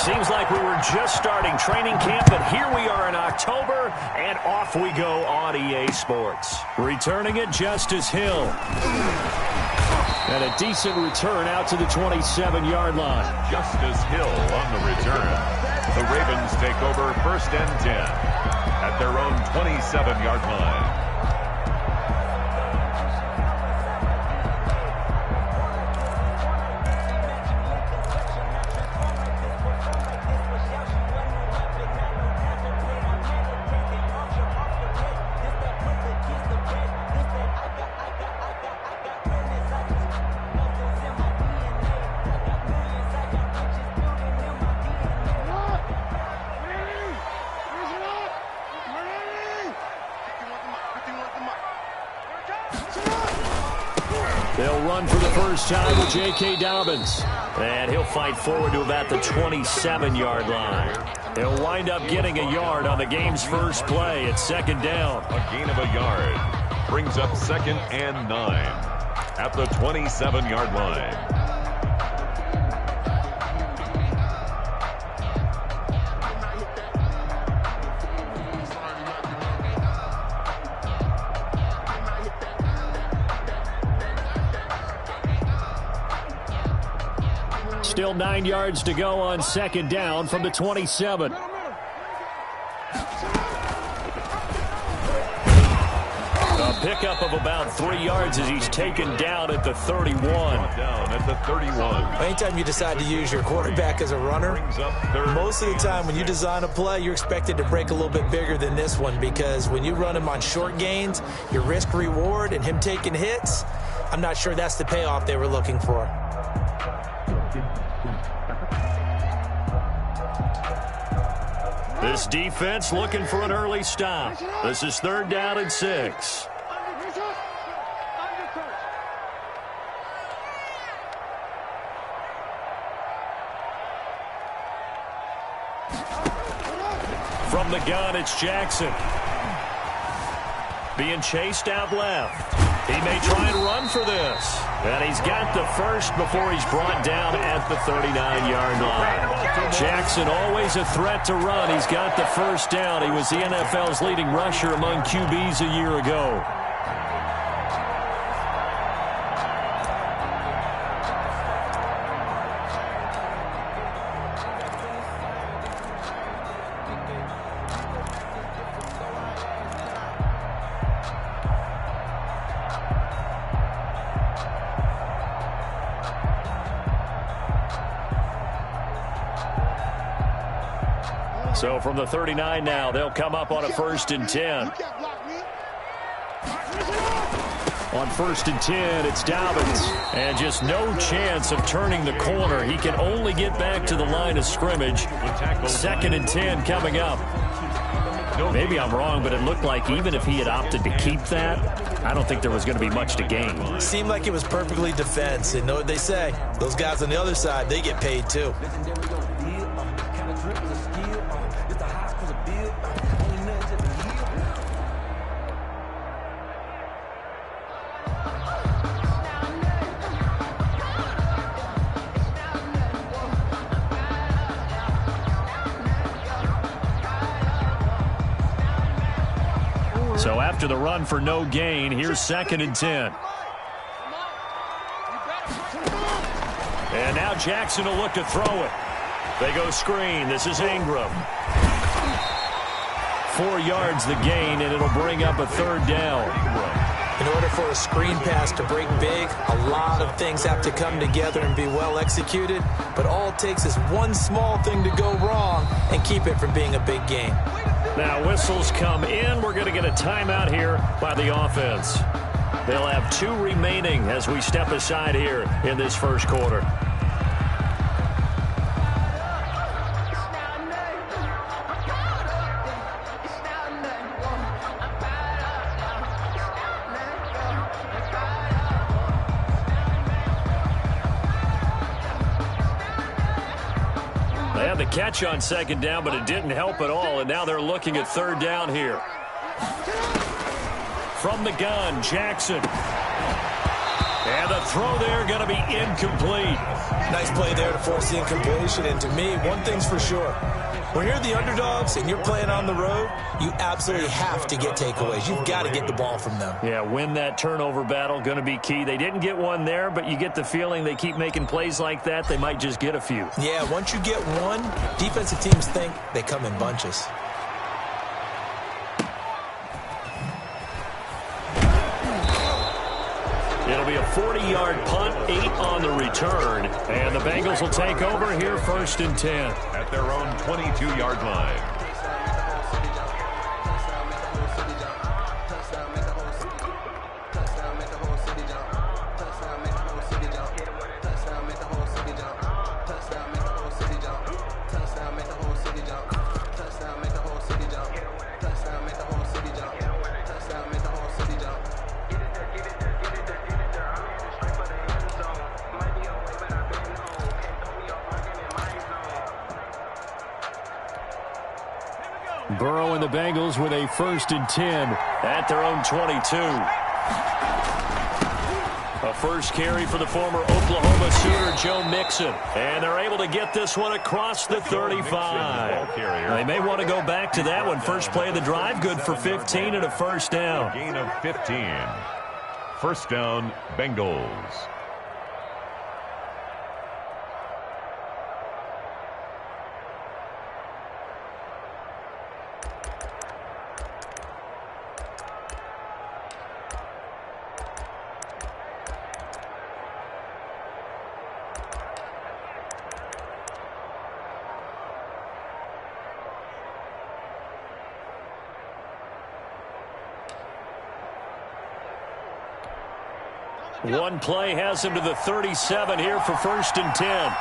Seems like we were just starting training camp, but here we are in October, and off we go on EA Sports. Returning it, Justice Hill. And a decent return out to the 27-yard line. Justice Hill on the return. The Ravens take over 1st and 10 at their own 27-yard line. They'll run for the first time with J.K. Dobbins. And he'll fight forward to about the 27-yard line. He'll wind up getting a yard on the game's first play at 2nd down. A gain of a yard brings up 2nd and 9 at the 27-yard line. Still 9 yards to go on 2nd down from the 27. A pickup of about 3 yards as he's taken down at the 31. Down at the 31. Anytime you decide to use your quarterback as a runner, most of the time when you design a play, you're expected to break a little bit bigger than this one, because when you run him on short gains, your risk-reward and him taking hits, I'm not sure that's the payoff they were looking for. This defense looking for an early stop. This is 3rd down and 6. From the gun, it's Jackson. Being chased out left. He may try and run for this. And he's got the first before he's brought down at the 39-yard line. Jackson, always a threat to run. He's got the first down. He was the NFL's leading rusher among QBs a year ago. So from the 39 now, they'll come up on a 1st and 10. On 1st and 10, it's Dobbins. And just no chance of turning the corner. He can only get back to the line of scrimmage. 2nd and 10 coming up. Maybe I'm wrong, but it looked like even if he had opted to keep that, I don't think there was going to be much to gain. Seemed like it was perfectly defense. And know what they say? Those guys on the other side, they get paid too. So after the run for no gain, here's 2nd and 10. And now Jackson will look to throw it. They go screen. This is Ingram. 4 yards the gain, and it'll bring up a 3rd down. In order for a screen pass to break big, a lot of things have to come together and be well executed. But all it takes is one small thing to go wrong and keep it from being a big gain. Now whistles come in. We're going to get a timeout here by the offense. They'll have 2 remaining as we step aside here in this first quarter. They had the catch on 2nd down, but it didn't help at all, and now they're looking at 3rd down here. From the gun, Jackson. And the throw there going to be incomplete. Nice play there to force the incompletion. And to me, one thing's for sure. When you're the underdogs and you're playing on the road, you absolutely have to get takeaways. You've got to get the ball from them. Yeah, win that turnover battle, going to be key. They didn't get one there, but you get the feeling they keep making plays like that, they might just get a few. Yeah, once you get one, defensive teams think they come in bunches. It'll be a 40-yard punt, 8 on the return, and the Bengals will take over here 1st and 10. At their own 22-yard line. Burrow and the Bengals with a 1st and 10 at their own 22. A first carry for the former Oklahoma Sooner, Joe Mixon. And they're able to get this one across the 35. They may want to go back to that one. First play of the drive, good for 15 and a first down. Gain of 15. First down, Bengals. One play has him to the 37 here for 1st and 10.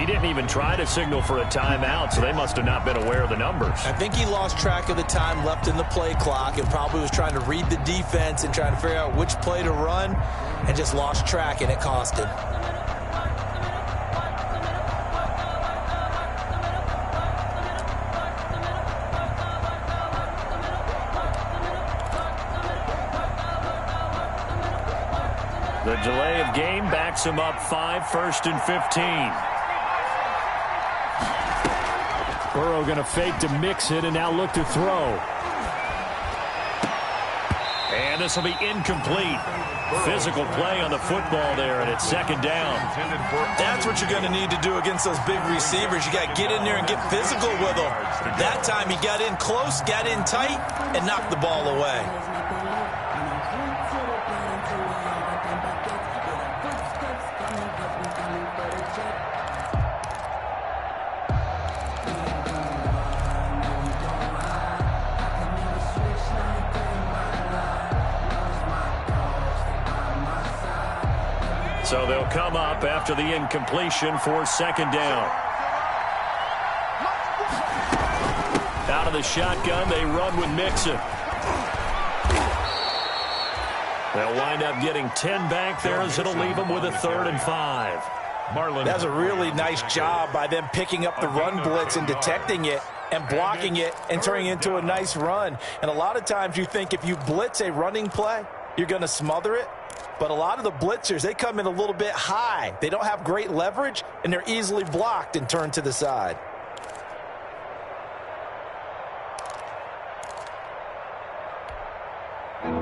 He didn't even try to signal for a timeout, so they must have not been aware of the numbers. I think he lost track of the time left in the play clock and probably was trying to read the defense and trying to figure out which play to run and just lost track, and it cost him. The delay of game backs him up 5, 1st and 15. Burrow going to fake to mix it and now look to throw. And this will be incomplete. Physical play on the football there, and it's 2nd down. That's what you're going to need to do against those big receivers. You got to get in there and get physical with them. That time he got in close, got in tight, and knocked the ball away. So they'll come up after the incompletion for 2nd down. Out of the shotgun, they run with Mixon. They'll wind up getting 10 back there as it'll leave them with a 3rd and 5. That's a really nice job by them picking up the run blitz and detecting it and blocking it and turning it into a nice run. And a lot of times you think if you blitz a running play, you're going to smother it. But a lot of the blitzers, they come in a little bit high. They don't have great leverage, and they're easily blocked and turned to the side.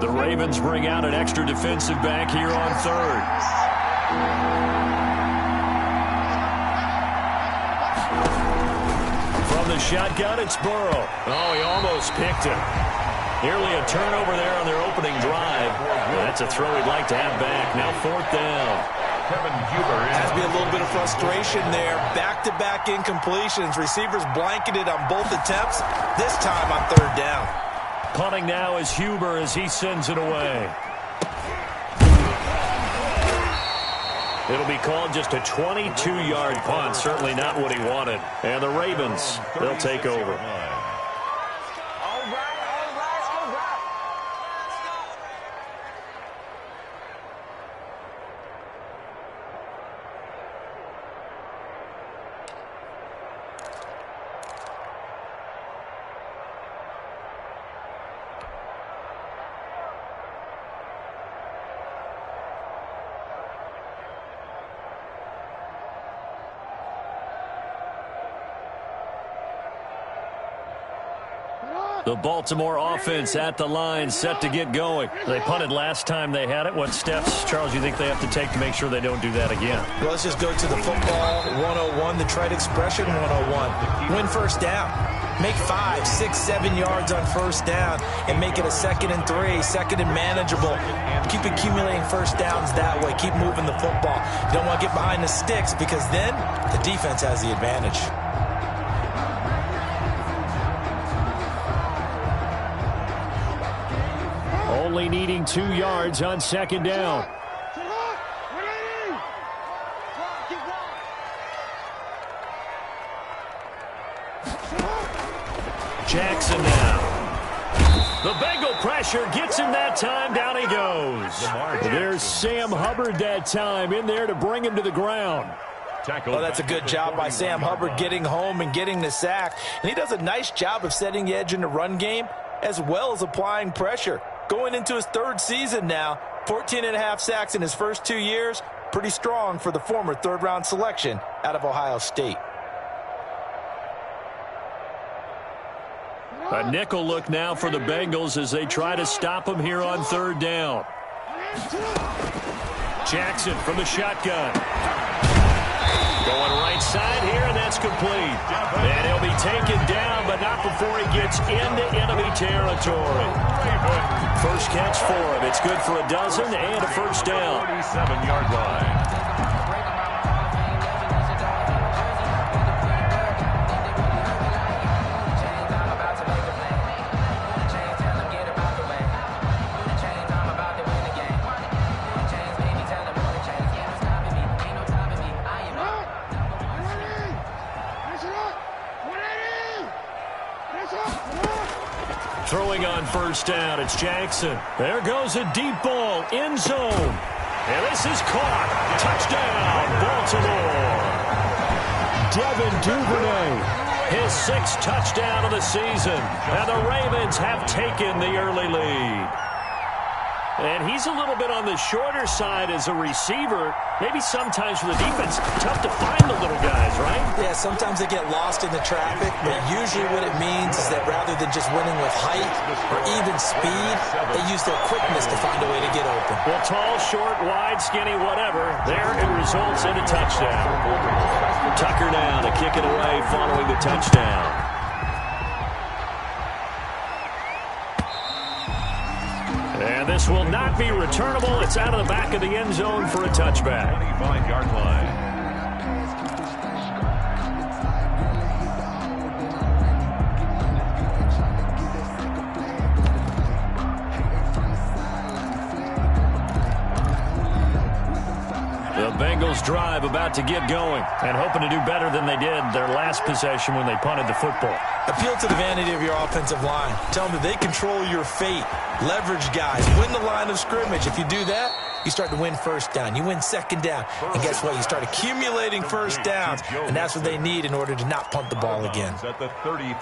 The Ravens bring out an extra defensive back here on 3rd. From the shotgun, it's Burrow. Oh, he almost picked it. Nearly a turnover there on their opening drive. That's a throw he'd like to have back. Now 4th down. Has to be a little bit of frustration there. Back-to-back incompletions. Receivers blanketed on both attempts. This time on 3rd down. Punting now is Huber as he sends it away. It'll be called just a 22-yard punt. Certainly not what he wanted. And the Ravens, they'll take over. The Baltimore offense at the line, set to get going. They punted last time they had it. What steps, Charles, you think they have to take to make sure they don't do that again? Well, let's just go to the football 101, the trite expression 101. Win first down. Make 5, 6, 7 yards on first down and make it a 2nd and 3, 2nd and manageable. Keep accumulating first downs that way. Keep moving the football. You don't want to get behind the sticks because then the defense has the advantage. Only needing 2 yards on 2nd down. Jackson now. The Bengal pressure gets him that time. Down he goes. There's Sam Hubbard that time in there to bring him to the ground. Well, that's a good job by Sam Hubbard getting home and getting the sack. And he does a nice job of setting the edge in the run game as well as applying pressure. Going into his 3rd season now, 14.5 sacks in his first 2 years. Pretty strong for the former 3rd-round selection out of Ohio State. A nickel look now for the Bengals as they try to stop him here on 3rd down. Jackson from the shotgun. Going right side here, and that's complete. And he'll be taken down, but not before he gets into enemy territory. First catch for him. It's good for a dozen and a first down. 47-yard line. Throwing on first down, it's Jackson. There goes a deep ball, end zone. And this is caught. Touchdown, Baltimore. Devin Duvernay, his 6th touchdown of the season. And the Ravens have taken the early lead. And he's a little bit on the shorter side as a receiver. Maybe sometimes for the defense, tough to find the little guys, right? Yeah, sometimes they get lost in the traffic, but usually what it means is that rather than just winning with height or even speed, they use their quickness to find a way to get open. Well, tall, short, wide, skinny, whatever, there it results in a touchdown. Tucker now to kick it away following the touchdown. And this will not be returnable. It's out of the back of the end zone for a touchback. 25-yard line. The Bengals drive about to get going and hoping to do better than they did their last possession when they punted the football. Appeal to the vanity of your offensive line. Tell them that they control your fate. Leverage guys. Win the line of scrimmage. If you do that, you start to win first down. You win 2nd down. And guess what? You start accumulating first downs. And that's what they need in order to not punt the ball again.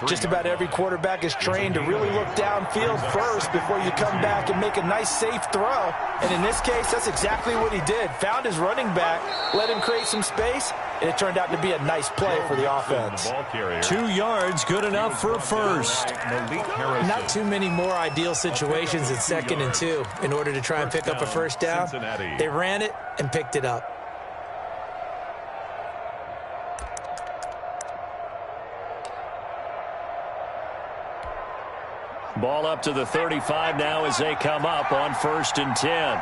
Just about every quarterback is trained to really look downfield first before you come back and make a nice, safe throw. And in this case, that's exactly what he did. Found his running back, let him create some space, and it turned out to be a nice play for the offense. 2 yards, good enough for a first. Not too many more ideal situations in 2nd and 2 in order to try and pick up a first down. They ran it and picked it up. Ball up to the 35 now as they come up on 1st and 10.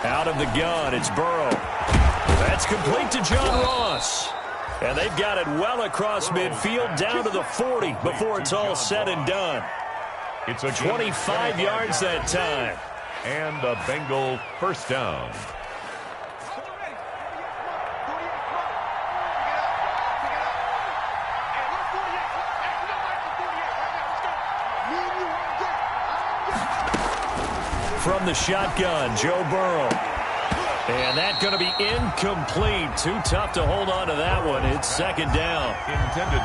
Out of the gun, it's Burrow. That's complete to John Ross. And they've got it well across midfield down to the 40 before it's all said and done. It's a 25 yards that time. And a Bengal first down. From the shotgun, Joe Burrow. And that's going to be incomplete. Too tough to hold on to that one. It's 2nd down.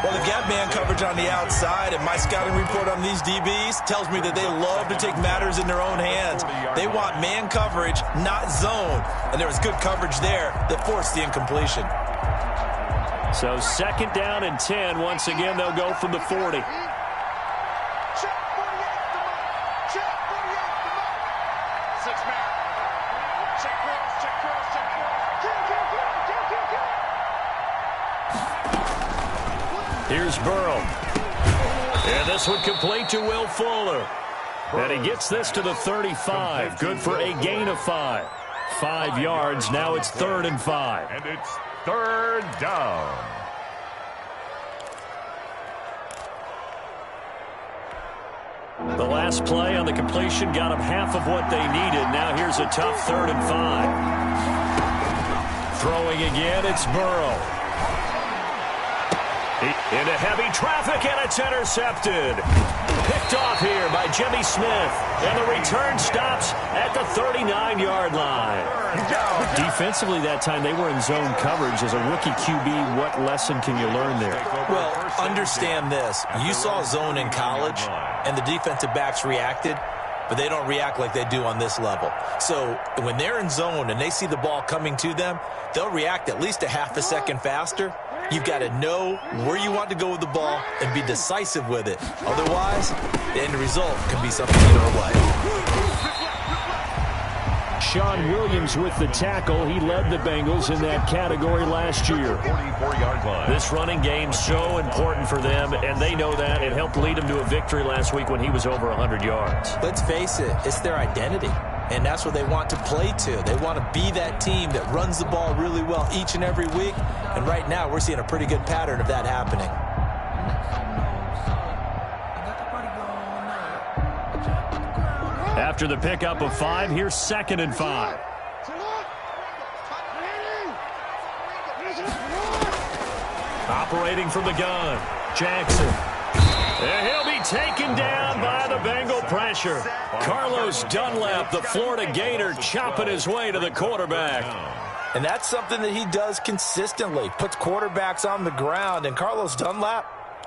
Well, they've got man coverage on the outside, and my scouting report on these DBs tells me that they love to take matters in their own hands. They want man coverage, not zone. And there was good coverage there that forced the incompletion. So 2nd down and 10. Once again, they'll go from the 40. Here's Burrow. And this one complete to Will Fuller. And he gets this to the 35. Good for a gain of 5. 5 yards. Now it's 3rd and 5. And it's 3rd down. The last play on the completion got them half of what they needed. Now here's a tough 3rd and 5. Throwing again, it's Burrow. Into heavy traffic, and it's intercepted. Picked off here by Jimmy Smith. And the return stops at the 39-yard line. Defensively that time, they were in zone coverage. As a rookie QB, what lesson can you learn there? Well, understand this. You saw zone in college, and the defensive backs reacted, but they don't react like they do on this level. So when they're in zone and they see the ball coming to them, they'll react at least a half a second faster. You've got to know where you want to go with the ball and be decisive with it. Otherwise, the end result can be something you don't like. Sean Williams with the tackle. He led the Bengals in that category last year. 44-yard line. This running game's so important for them, and they know that. It helped lead them to a victory last week when he was over 100 yards. Let's face it, it's their identity. And that's what they want to play to. They want to be that team that runs the ball really well each and every week. And right now, we're seeing a pretty good pattern of that happening. After the pickup of 5, here's 2nd and 5. Operating from the gun, Jackson. And he'll be taken down by the Bengal pressure. Carlos Dunlap, the Florida Gator, chopping his way to the quarterback. And that's something that he does consistently, puts quarterbacks on the ground. And Carlos Dunlap,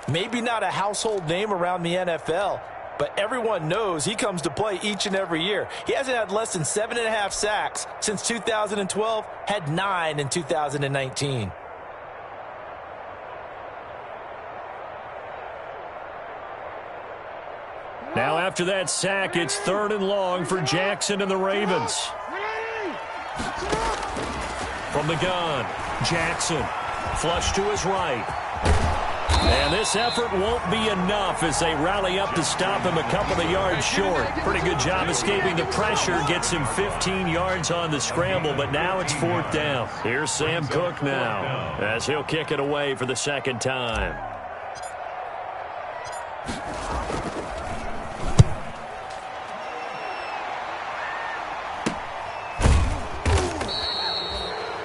maybe not a household name around the NFL, but everyone knows he comes to play each and every year. He hasn't had less than 7.5 sacks since 2012, had 9 in 2019. Now after that sack, it's 3rd and long for Jackson and the Ravens. From the gun, Jackson, flush to his right. And this effort won't be enough as they rally up to stop him a couple of yards short. Pretty good job escaping the pressure. Gets him 15 yards on the scramble, but now it's 4th down. Here's Sam Cook now as he'll kick it away for the 2nd time.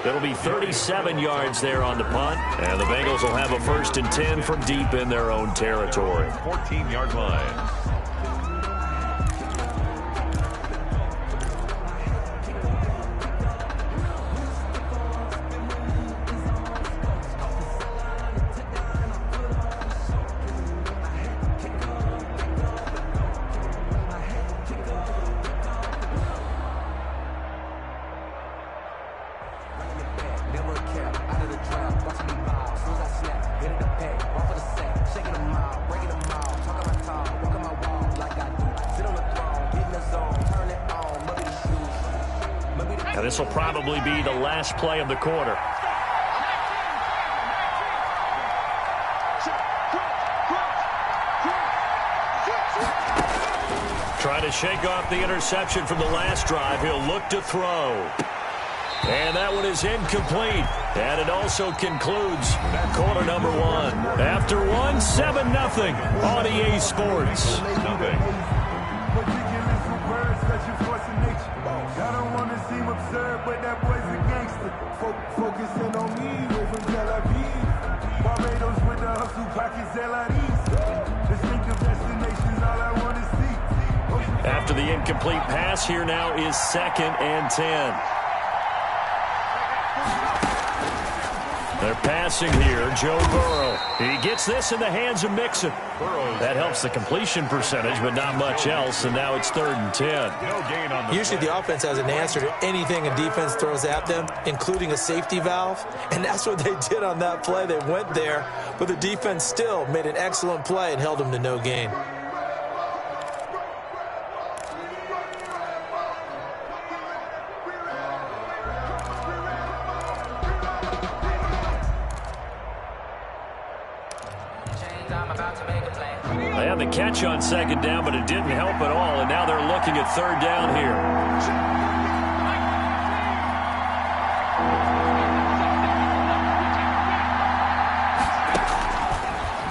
It'll be 37 yards there on the punt, and the Bengals will have a 1st and 10 from deep in their own territory. 14-yard line. Now this will probably be the last play of the quarter. Trying to shake off the interception from the last drive. He'll look to throw. And that one is incomplete. And it also concludes quarter number 1. After 1, 7-0 on EA Sports. I don't want to seem absurd, but that boy's a gangster. Focusing on me, way from Tel Aviv. Barbados with the hustle pockets, LIDs. Distinctive destinations, all I want to see. After the incomplete pass, here now is 2nd and 10. They're passing here, Joe Burrow. He gets this in the hands of Mixon. That helps the completion percentage, but not much else, and now it's 3rd and 10. No gain on the Usually the offense has an answer to anything a defense throws at them, including a safety valve, and that's what they did on that play. They went there, but the defense still made an excellent play and held them to no gain. They had the catch on 2nd down, but it didn't help at all, and now they're looking at 3rd down here.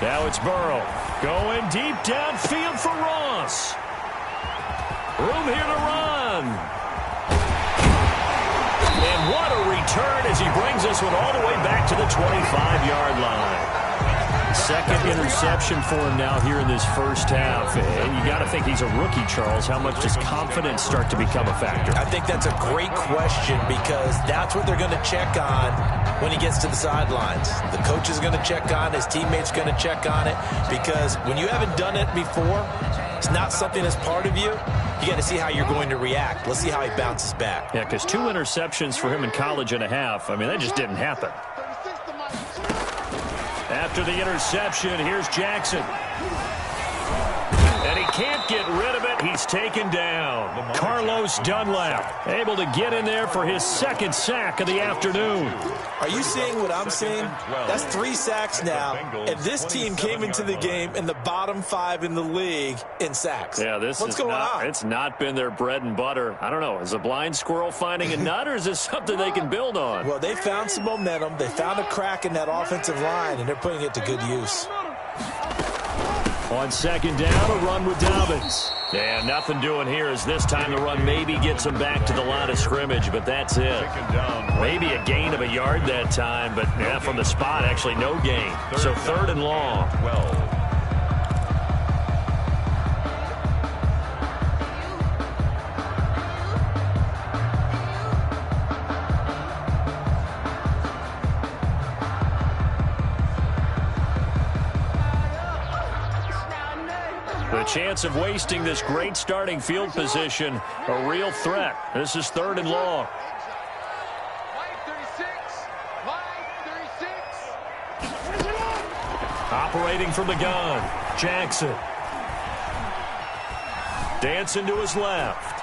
Now it's Burrow going deep downfield for Ross. Room here to run. And what a return as he brings us one all the way back to the 25-yard line. Second interception for him now here in this first half. And you got to think he's a rookie, Charles. How much does confidence start to become a factor? I think that's a great question because that's what they're going to check on when he gets to the sidelines. The coach is going to check on it. His teammates going to check on it because when you haven't done it before, it's not something that's part of you. You got to see how you're going to react. Let's see how he bounces back. Yeah, because 2 interceptions for him in college and a half. I mean, that just didn't happen. After the interception, here's Jackson. And he can't get rid of it. He's taken down. Carlos Dunlap able to get in there for his 2nd sack of the afternoon. Are you seeing what I'm seeing? That's 3 sacks now, and this team came into the game in the bottom 5 in the league in sacks. Yeah, what's going on? It's not been their bread and butter. I don't know. Is a blind squirrel finding a nut, or is this something they can build on? Well, they found some momentum. They found a crack in that offensive line, and they're putting it to good use. On 2nd down, a run with Dobbins. And nothing doing here as this time the run maybe gets him back to the line of scrimmage, but that's it. Maybe a gain of a yard that time, but yeah, from the spot, actually no gain. So 3rd and long. 12. The chance of wasting this great starting field position, a real threat. This is 3rd and long. Operating from the gun, Jackson. Dancing to his left.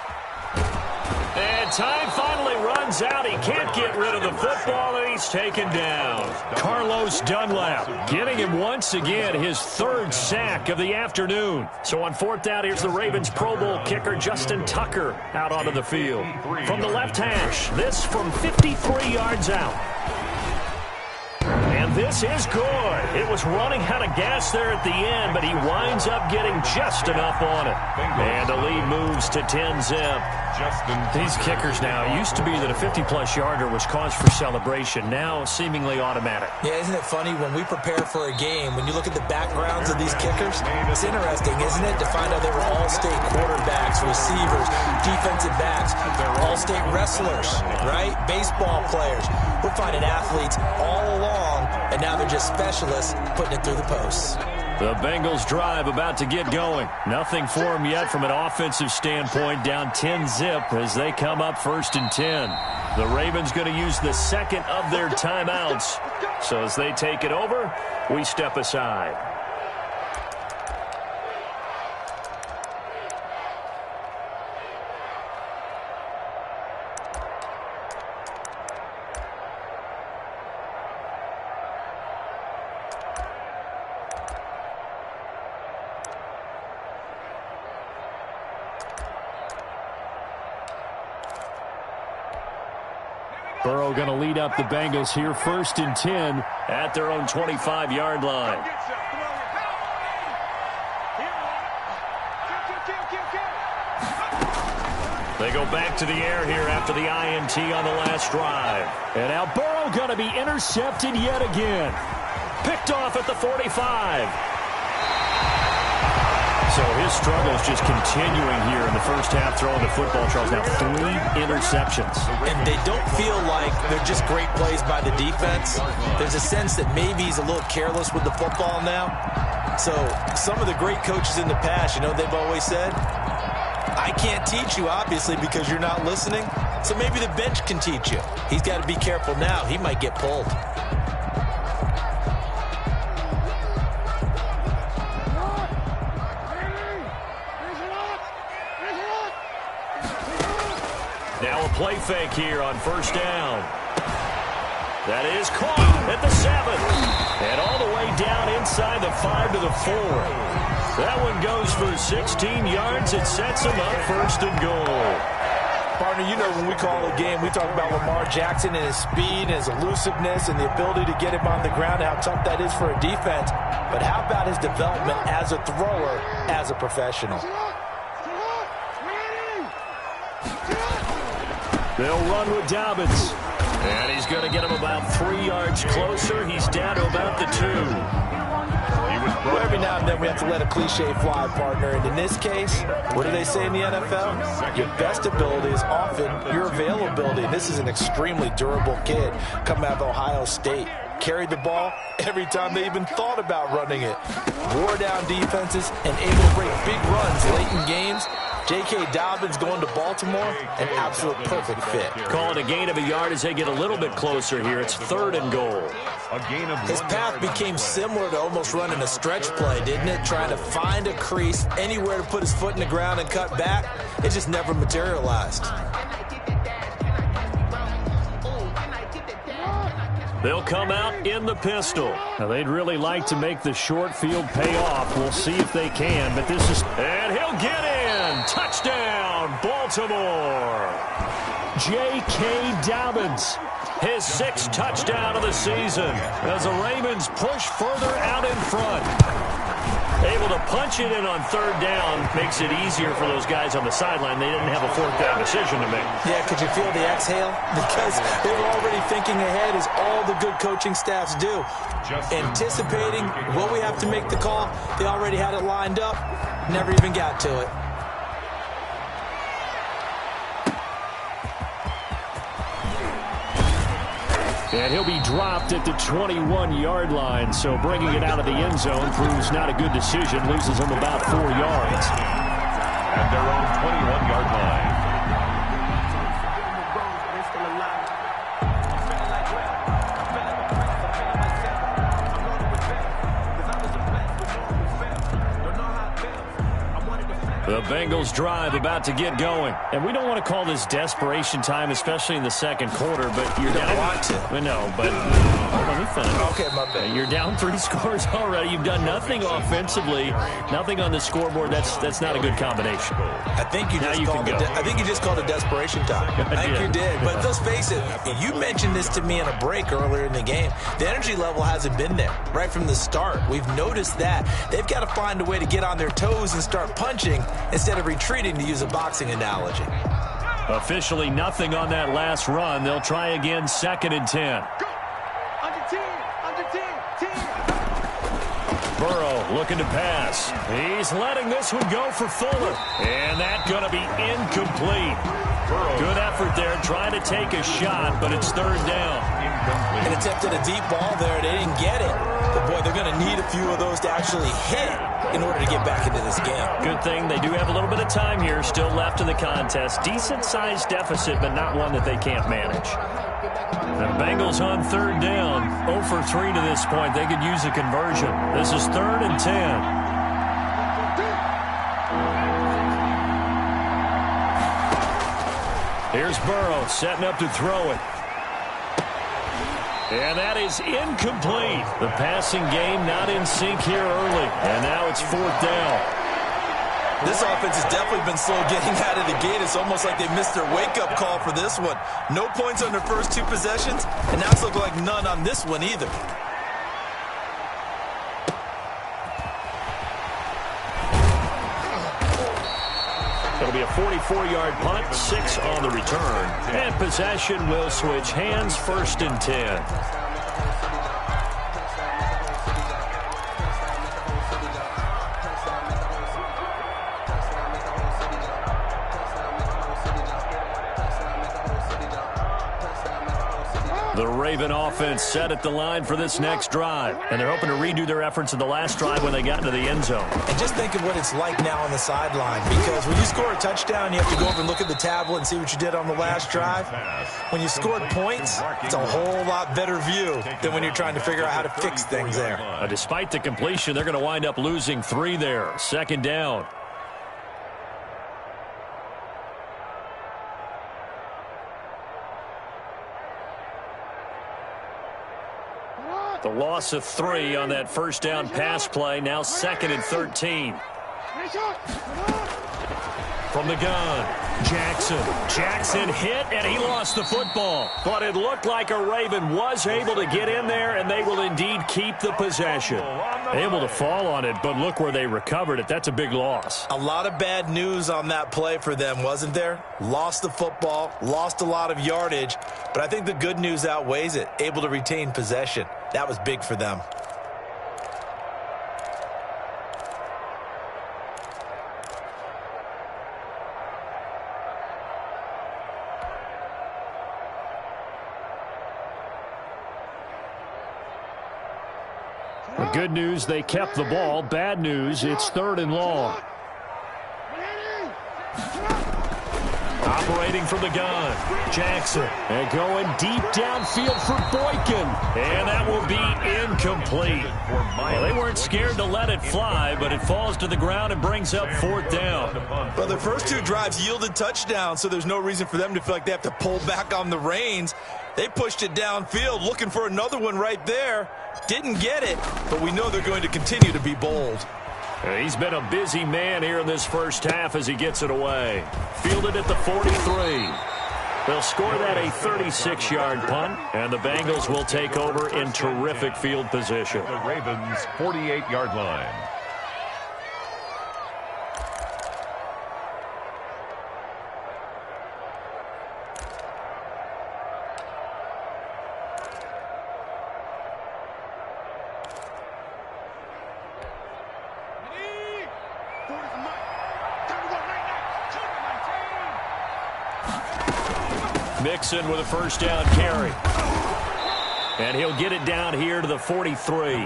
And time finally runs out. He can't get rid of the football, and he's taken down. Carlos Dunlap getting him once again his 3rd sack of the afternoon. So on 4th down, here's the Ravens Pro Bowl kicker Justin Tucker out onto the field. From the left hash, this from 53 yards out. And this is good. It was running out of gas there at the end, but he winds up getting just enough on it. And the lead moves to 10-zip. These kickers now, it used to be that a 50-plus yarder was cause for celebration. Now seemingly automatic. Yeah, isn't it funny when we prepare for a game, when you look at the backgrounds of these kickers, it's interesting, isn't it, to find out they were all-state quarterbacks, receivers, defensive backs, all-state wrestlers, right? Baseball players. We're finding athletes all along, and now they're just specialists putting it through the posts. The Bengals drive about to get going. Nothing for them yet from an offensive standpoint, down 10-zip as they come up 1st and 10. The Ravens going to use the 2nd of their timeouts. So as they take it over, we step aside. Burrow going to lead up the Bengals here 1st and 10 at their own 25-yard line. They go back to the air here after the INT on the last drive. And now Burrow going to be intercepted yet again. Picked off at the 45. So his struggles just continuing here in the first half throwing the football, Charles. Now 3 interceptions. And they don't feel like they're just great plays by the defense. There's a sense that maybe he's a little careless with the football now. So some of the great coaches in the past, you know, they've always said, I can't teach you, obviously, because you're not listening. So maybe the bench can teach you. He's got to be careful now. He might get pulled. Now a play fake here on first down. That is caught at the 7. And all the way down inside the 5 to the 4. That one goes for 16 yards. It sets him up first and goal. Partner, you know when we call a game, we talk about Lamar Jackson and his speed and his elusiveness and the ability to get him on the ground, how tough that is for a defense. But how about his development as a thrower, as a professional? They'll run with Dobbins. And he's going to get him about 3 yards closer. He's down to about the 2. Well, every now and then we have to let a cliche fly, partner. And in this case, what do they say in the NFL? Your best ability is often your availability. This is an extremely durable kid coming out of Ohio State. Carried the ball every time they even thought about running it. Wore down defenses and able to break big runs late in games. J.K. Dobbins going to Baltimore, an absolute perfect fit. Call it a gain of a yard as they get a little bit closer here. It's 3rd and goal. His path became similar to almost running a stretch play, didn't it? Trying to find a crease, anywhere to put his foot in the ground and cut back. It just never materialized. They'll come out in the pistol. Now, they'd really like to make the short field pay off. We'll see if they can, but this is... And he'll get in! Touchdown, Baltimore! J.K. Dobbins, his 6th touchdown of the season as the Ravens push further out in front. Able to punch it in on 3rd down makes it easier for those guys on the sideline. They didn't have a 4th down decision to make. Yeah, could you feel the exhale? Because they were already thinking ahead, as all the good coaching staffs do. Anticipating, will we have to make the call? They already had it lined up. Never even got to it. And he'll be dropped at the 21-yard line, so bringing it out of the end zone proves not a good decision. Loses him about 4 yards. At their own 21-yard line. The Bengals drive about to get going. And we don't want to call this desperation time, especially in the second quarter, but you're down. Don't want to. I know, but let me finish. Okay, my bad. You're down 3 scores already. You've done nothing offensively, nothing on the scoreboard. That's not a good combination. I think you just called it desperation time. I think you did. But let's face it, you mentioned this to me in a break earlier in the game. The energy level hasn't been there right from the start. We've noticed that. They've got to find a way to get on their toes and start punching instead of retreating, to use a boxing analogy. Officially nothing on that last run. They'll try again, 2nd and 10. Burrow looking to pass. He's letting this one go for Fuller. And that's going to be incomplete. Good effort there, trying to take a shot, but it's 3rd down. An attempt at a deep ball there. They didn't get it. But, boy, they're going to need a few of those to actually hit in order to get back into this game. Good thing they do have a little bit of time here still left in the contest. Decent-sized deficit, but not one that they can't manage. The Bengals on 3rd down. 0 for 3 to this point. They could use a conversion. This is 3rd and 10. Here's Burrow setting up to throw it. And that is incomplete. The passing game not in sync here early. And now it's 4th down. This offense has definitely been slow getting out of the gate. It's almost like they missed their wake-up call for this one. No points on their first 2 possessions, and now it's looking like none on this one either. It'll be a 44-yard punt, 6 on the return. And possession will switch hands, 1st and 10. The Raven offense set at the line for this next drive. And they're hoping to redo their efforts in the last drive when they got into the end zone. And just think of what it's like now on the sideline. Because when you score a touchdown, you have to go over and look at the tablet and see what you did on the last drive. When you scored points, it's a whole lot better view than when you're trying to figure out how to fix things there. Despite the completion, they're going to wind up losing 3 there. Second down. The loss of 3 on that first down pass play. Now 2nd and 13. From the gun, Jackson hit, and he lost the football. But it looked like a Raven was able to get in there, and they will indeed keep the possession. Able to fall on it, but look where they recovered it. That's a big loss. A lot of bad news on that play for them, wasn't there? Lost the football, lost a lot of yardage, but I think the good news outweighs it. Able to retain possession. That was big for them. The good news, they kept the ball. Bad news, it's 3rd and long. Operating from the gun, Jackson. And going deep downfield for Boykin. And that will be incomplete. Well, they weren't scared to let it fly, but it falls to the ground and brings up 4th down. Well, their first 2 drives yielded touchdowns, so there's no reason for them to feel like they have to pull back on the reins. They pushed it downfield, looking for another one right there. Didn't get it, but we know they're going to continue to be bold. He's been a busy man here in this first half as he gets it away. Fielded at the 43. They'll score that a 36-yard punt, and the Bengals will take over in terrific field position. The Ravens' 48-yard line. Mixon with a first down carry. And he'll get it down here to the 43.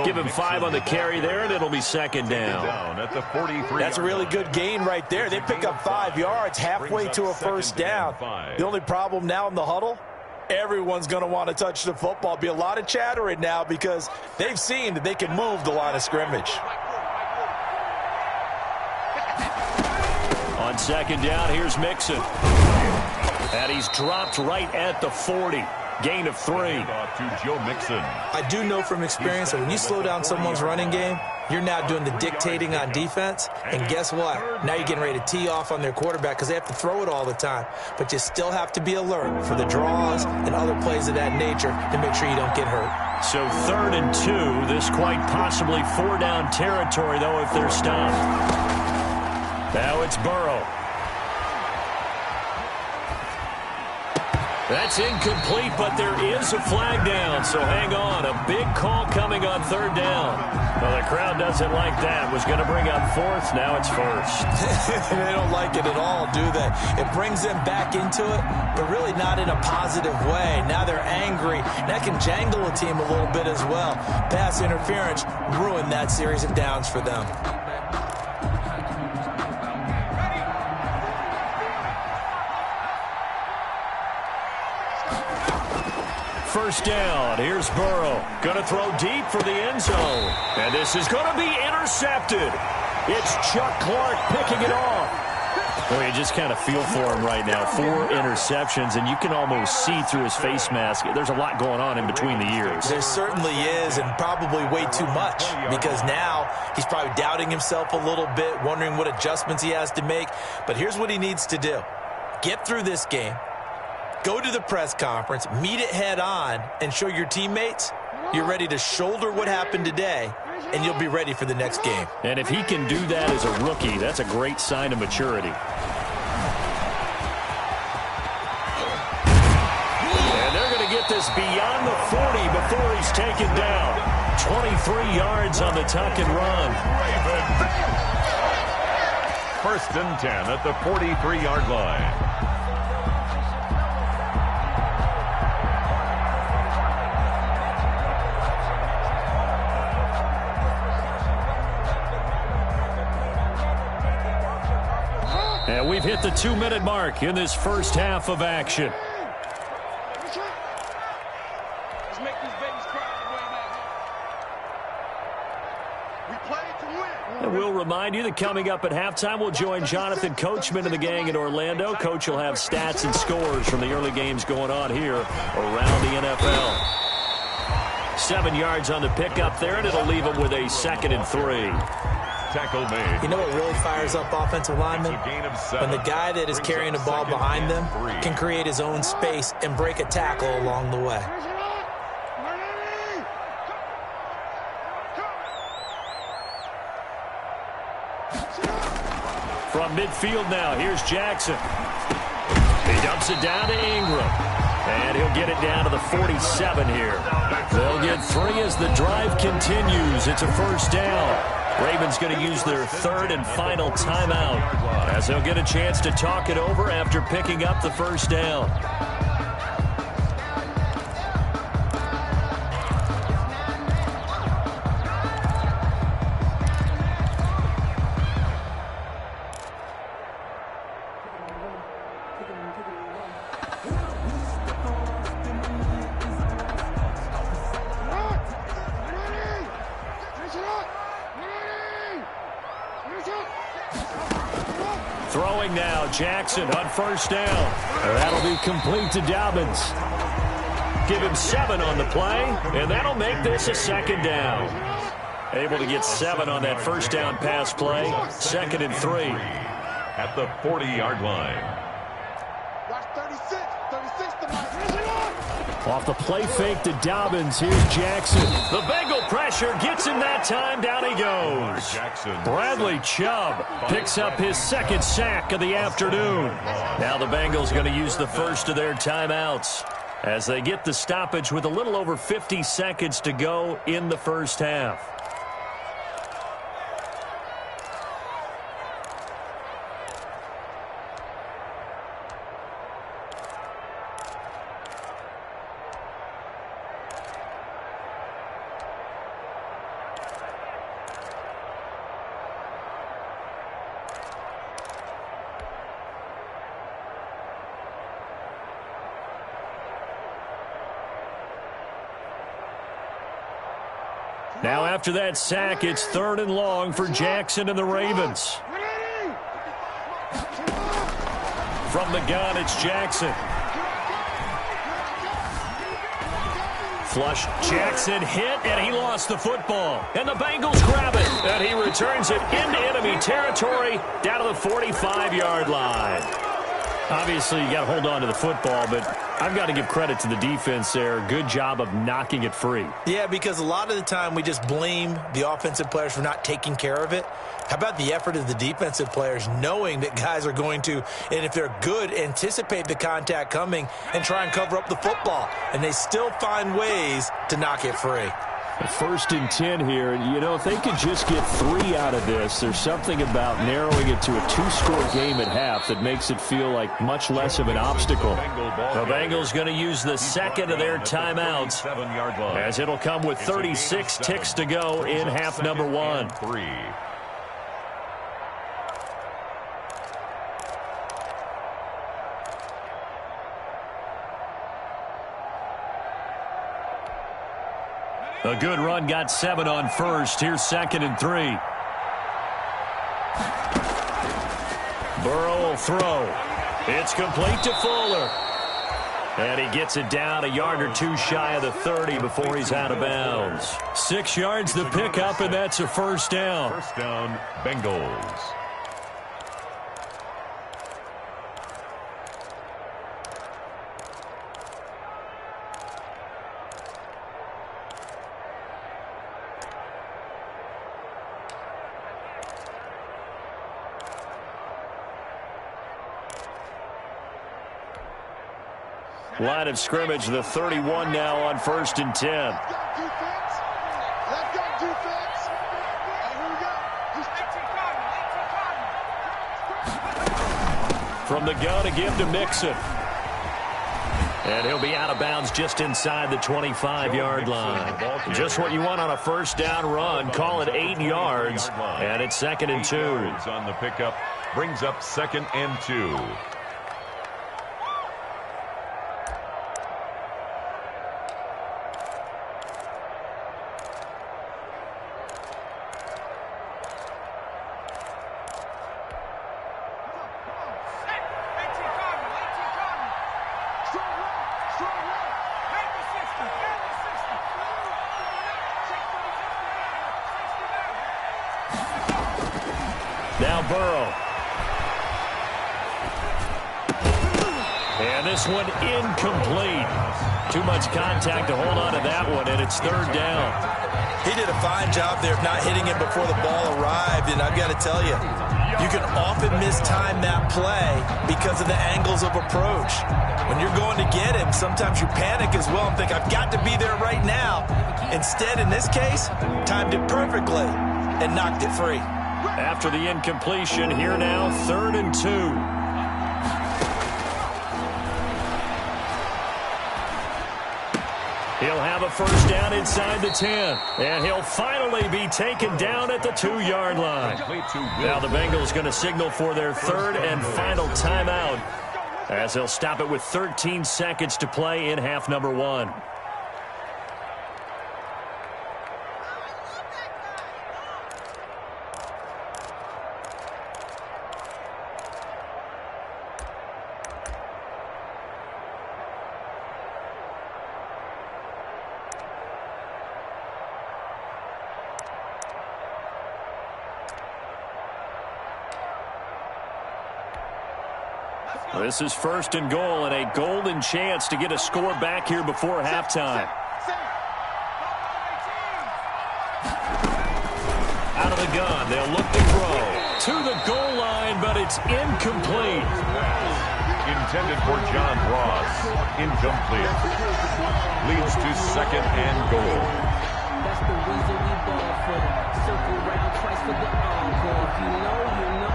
Give him 5 on the carry there, and it'll be 2nd down. At the 43. That's a really good gain right there. They pick up 5 yards halfway to a first down. The only problem now in the huddle, everyone's going to want to touch the football. Be a lot of chattering now because they've seen that they can move the line of scrimmage. On 2nd down, here's Mixon. And he's dropped right at the 40. Gain of 3. To Joe Mixon. I do know from experience that when you slow down someone's running game, you're now doing the dictating on defense. And guess what? Now you're getting ready to tee off on their quarterback because they have to throw it all the time. But you still have to be alert for the draws and other plays of that nature to make sure you don't get hurt. So 3rd and 2. This quite possibly 4-down territory, though, if they're stopped. Now it's Burrow. That's incomplete, but there is a flag down, so hang on. A big call coming on 3rd down. Well, the crowd doesn't like that. Was going to bring up 4th. Now it's 1st. They don't like it at all, do they? It brings them back into it, but really not in a positive way. Now they're angry. That can jangle a team a little bit as well. Pass interference ruined that series of downs for them. First down. Here's Burrow. Going to throw deep for the end zone. And this is going to be intercepted. It's Chuck Clark picking it off. Well, you just kind of feel for him right now. 4 interceptions, and you can almost see through his face mask. There's a lot going on in between the ears. There certainly is, and probably way too much, because now he's probably doubting himself a little bit, wondering what adjustments he has to make. But here's what he needs to do. Get through this game. Go to the press conference, meet it head on, and show your teammates you're ready to shoulder what happened today, and you'll be ready for the next game. And if he can do that as a rookie, that's a great sign of maturity. And they're going to get this beyond the 40 before he's taken down. 23 yards on the tuck and run. 1st and 10 at the 43-yard line. And we've hit the 2-minute mark in this first half of action. And we'll remind you that coming up at halftime, we'll join Jonathan Coachman and the gang in Orlando. Coach will have stats and scores from the early games going on here around the NFL. 7 yards on the pickup there, and it'll leave them with a 2nd and 3. Tackle made. You know what really fires up offensive linemen? When the guy that is carrying the ball behind them can create his own space and break a tackle along the way. From midfield now, here's Jackson. He dumps it down to Ingram. And he'll get it down to the 47 here. They'll get 3 as the drive continues. It's a first down. Ravens going to use their 3rd and final timeout as they'll get a chance to talk it over after picking up the first down. Throwing now, Jackson on first down. That'll be complete to Dobbins. Give him 7 on the play, and that'll make this a 2nd down. Able to get 7 on that first down pass play. 2nd and 3. At the 40-yard line. Watch 36 to Off the play fake to Dobbins. Here's Jackson. The Bengal pressure gets him that time. Down he goes. Bradley Chubb picks up his 2nd sack of the afternoon. Now the Bengals going to use the first of their timeouts as they get the stoppage with a little over 50 seconds to go in the first half. Now after that sack, it's 3rd and long for Jackson and the Ravens. From the gun, it's Jackson. Flush, Jackson hit, and he lost the football. And the Bengals grab it, and he returns it into enemy territory down to the 45-yard line. Obviously, you got to hold on to the football, but I've got to give credit to the defense there. Good job of knocking it free. Yeah, because a lot of the time we just blame the offensive players for not taking care of it. How about the effort of the defensive players knowing that guys are going to, and if they're good, anticipate the contact coming and try and cover up the football. And they still find ways to knock it free. 1st and 10 here. You know, if they could just get 3 out of this, there's something about narrowing it to a 2-score game at half that makes it feel like much less of an obstacle. The Bengals going to use the 2nd of their timeouts as it'll come with 36 ticks to go in half number 1. A good run got 7 on first. Here's 2nd and 3. Burrow will throw. It's complete to Fuller. And he gets it down a yard or 2 shy of the 30 before he's out of bounds. 6 yards the pickup, and that's a first down. First down, Bengals. Line of scrimmage, the 31 now on 1st and 10. From the gun, a give to Mixon. And he'll be out of bounds just inside the 25-yard line. Just what you want on a first down run. Call it 8 yards. And it's 2nd and 2. On the pickup Brings up 2nd and 2. Now Burrow. And this one incomplete. Too much contact to hold on to that one, and it's 3rd down. He did a fine job there of not hitting it before the ball arrived, and I've got to tell you, you can often mistime that play because of the angles of approach. When you're going to get him, sometimes you panic as well and think, I've got to be there right now. Instead, in this case, timed it perfectly and knocked it free. After the incompletion, here now, 3rd and 2. He'll have a 1st down inside the 10. And he'll finally be taken down at the 2-yard line. Now the Bengals going to signal for their 3rd and final timeout, as they'll stop it with 13 seconds to play in half number 1. This is 1st and goal, and a golden chance to get a score back here before halftime. Out of the gun, they'll look to throw. To the goal line, but it's incomplete. Intended for John Ross. Incomplete. Leads to 2nd and goal. That's the reason we ball for it. Circle round twice for the encore. If you know, you know.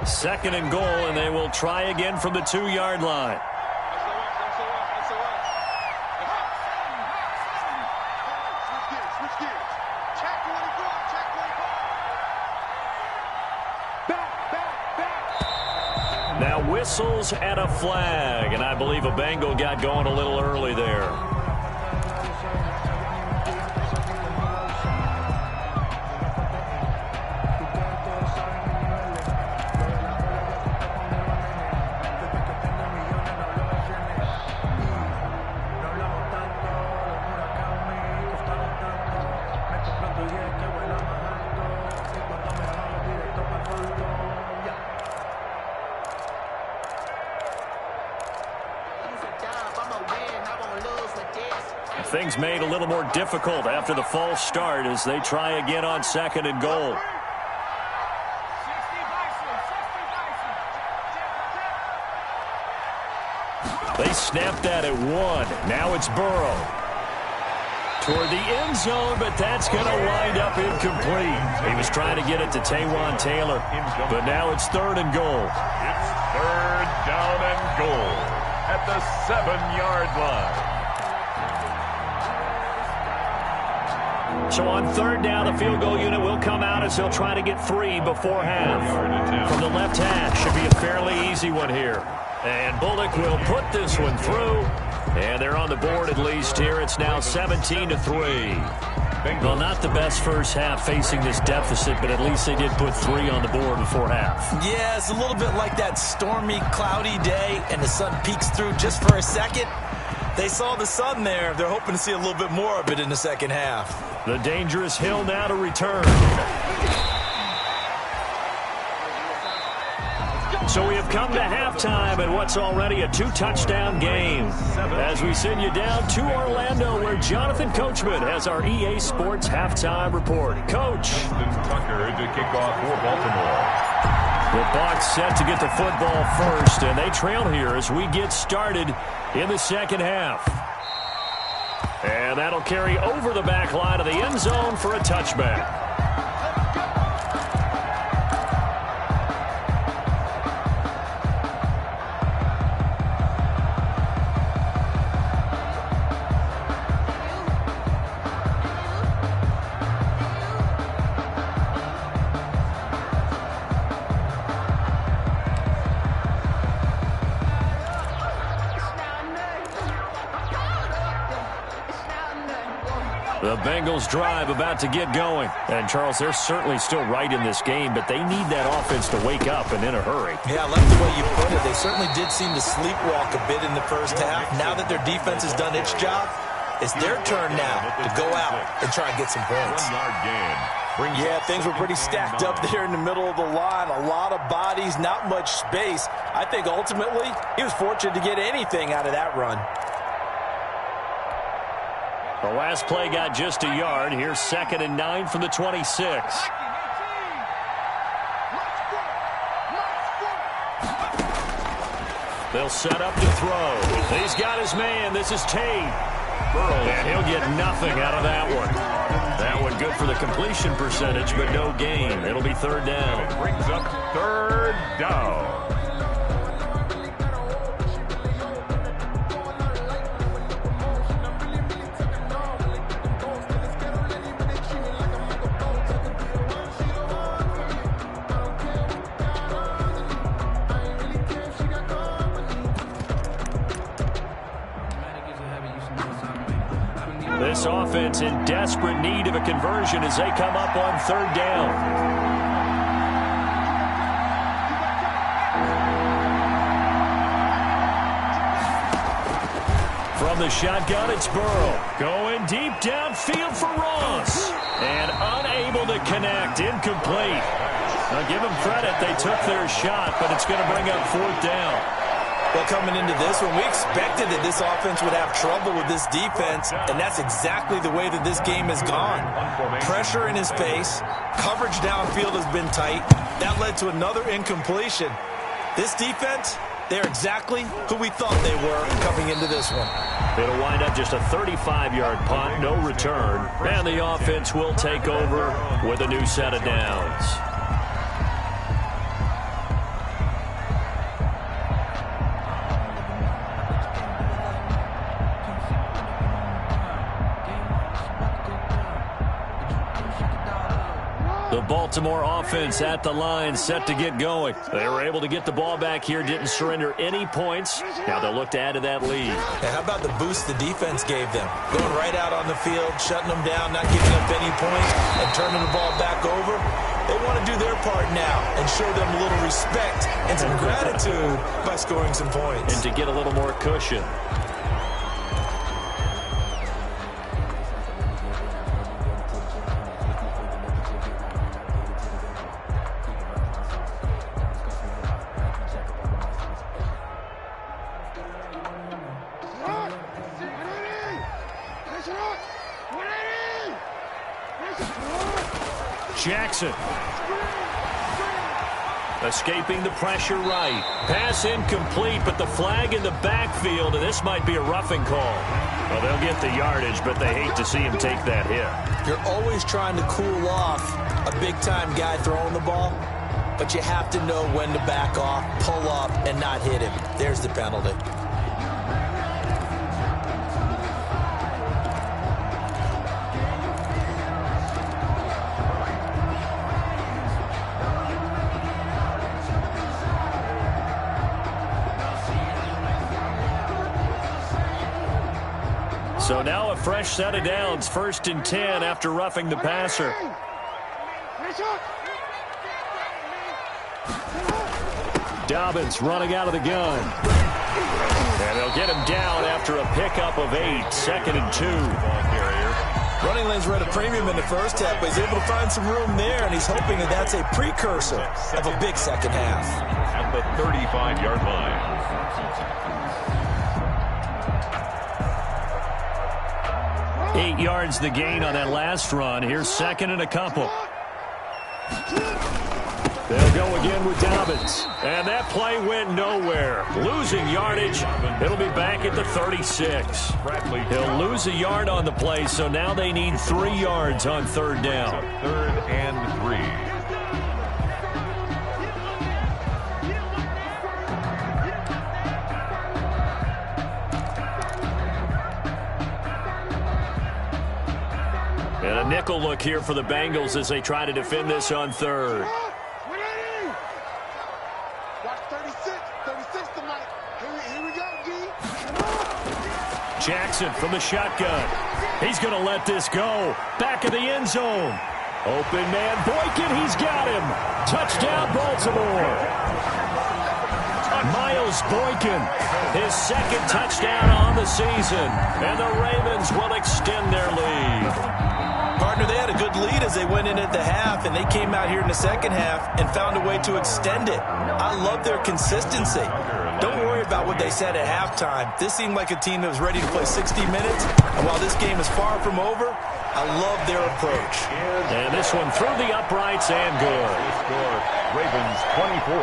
2nd and goal, and they will try again from the 2-yard line. Now whistles and a flag, and I believe a Bengal got going a little early there. Things made a little more difficult after the false start as they try again on 2nd and goal. They snapped that at 1. Now it's Burrow. Toward the end zone, but that's going to wind up incomplete. He was trying to get it to Taywan Taylor, but now it's 3rd and goal. It's 3rd down and goal at the 7-yard line. So on 3rd down, the field goal unit will come out as they'll try to get 3 before half. From the left hash, should be a fairly easy one here. And Bullock will put this one through. And they're on the board at least here. It's now 17-3. Well, not the best first half facing this deficit, but at least they did put 3 on the board before half. Yeah, it's a little bit like that stormy, cloudy day, and the sun peeks through just for a second. They saw the sun there. They're hoping to see a little bit more of it in the second half. The dangerous Hill now to return. So we have come to halftime in what's already a 2-touchdown game. As we send you down to Orlando, where Jonathan Coachman has our EA Sports halftime report. Coach. Tucker to kick off for Baltimore. The Bucs set to get the football first, and they trail here as we get started in the second half. And that'll carry over the back line of the end zone for a touchback. The Bengals drive about to get going. And, Charles, they're certainly still right in this game, but they need that offense to wake up and in a hurry. Yeah, I like the way you put it. They certainly did seem to sleepwalk a bit in the first half. Now that their defense has done its job, it's their turn now to go out and try and get some points. 1 yard gain. Yeah, things were pretty stacked up there in the middle of the line. A lot of bodies, not much space. I think ultimately he was fortunate to get anything out of that run. The last play got just a yard. Here's 2nd and 9 from the 26. They'll set up to throw. He's got his man. This is Tate. And he'll get nothing out of that one. That one good for the completion percentage, but no gain. It'll be 3rd down. It brings up 3rd down. This offense in desperate need of a conversion as they come up on 3rd down. From the shotgun, it's Burrow. Going deep downfield for Ross. And unable to connect. Incomplete. Now give them credit. They took their shot, but it's going to bring up 4th down. Well, coming into this one, we expected that this offense would have trouble with this defense, and that's exactly the way that this game has gone. Pressure in his face, coverage downfield has been tight. That led to another incompletion. This defense, they're exactly who we thought they were coming into this one. It'll wind up just a 35-yard punt, no return, and the offense will take over with a new set of downs. The Baltimore offense at the line, set to get going. They were able to get the ball back here, didn't surrender any points. Now they'll look to add to that lead. And how about the boost the defense gave them? Going right out on the field, shutting them down, not giving up any points, and turning the ball back over. They want to do their part now and show them a little respect and some gratitude by scoring some points. And to get a little more cushion. Jackson. Escaping the pressure right. Pass incomplete, but the flag in the backfield, and this might be a roughing call. Well, they'll get the yardage, but they hate to see him take that hit. You're always trying to cool off a big-time guy throwing the ball, but you have to know when to back off, pull up, and not hit him. There's the penalty. So now a fresh set of downs, 1st and 10 after roughing the passer. Dobbins running out of the gun. And they'll get him down after a pickup of 8, 2nd and 2. Running lanes were at a premium in the first half, but he's able to find some room there, and he's hoping that that's a precursor of a big second half. At the 35-yard line. Eight yards the gain on that last run. Here's 2nd and a couple. They'll go again with Dobbins. And that play went nowhere. Losing yardage. It'll be back at the 36. He'll lose a yard on the play, so now they need 3 yards on 3rd down. 3rd and 3. And a nickel look here for the Bengals as they try to defend this on 3rd. Jackson from the shotgun. He's going to let this go. Back of the end zone. Open man, Boykin, he's got him. Touchdown, Baltimore. Miles Boykin, his second touchdown on the season. And the Ravens will extend their lead. Partner, they had a good lead as they went in at the half, and they came out here in the second half and found a way to extend it. I love their consistency. Don't worry about what they said at halftime. This seemed like a team that was ready to play 60 minutes, and while this game is far from over, I love their approach. And this one through the uprights and good. Score, Ravens 24,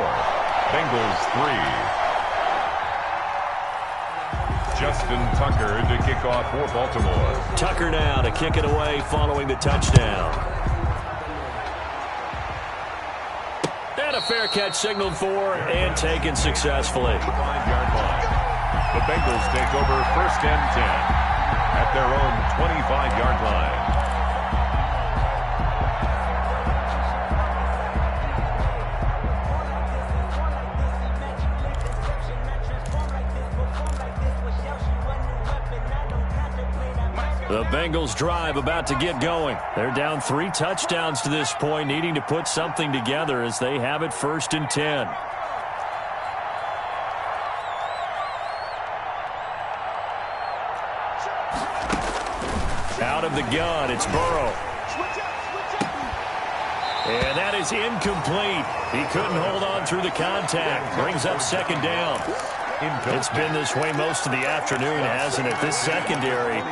Bengals 3. Justin Tucker to kick off for Baltimore. Tucker now to kick it away following the touchdown. And a fair catch signaled for and taken successfully. 5-yard line. The Bengals take over 1st and 10 at their own 25-yard line. The Bengals drive about to get going. They're down 3 touchdowns to this point, needing to put something together as they have it 1st and 10. Out of the gun, it's Burrow. And that is incomplete. He couldn't hold on through the contact. Brings up 2nd down. It's been this way most of the afternoon, hasn't it? This secondary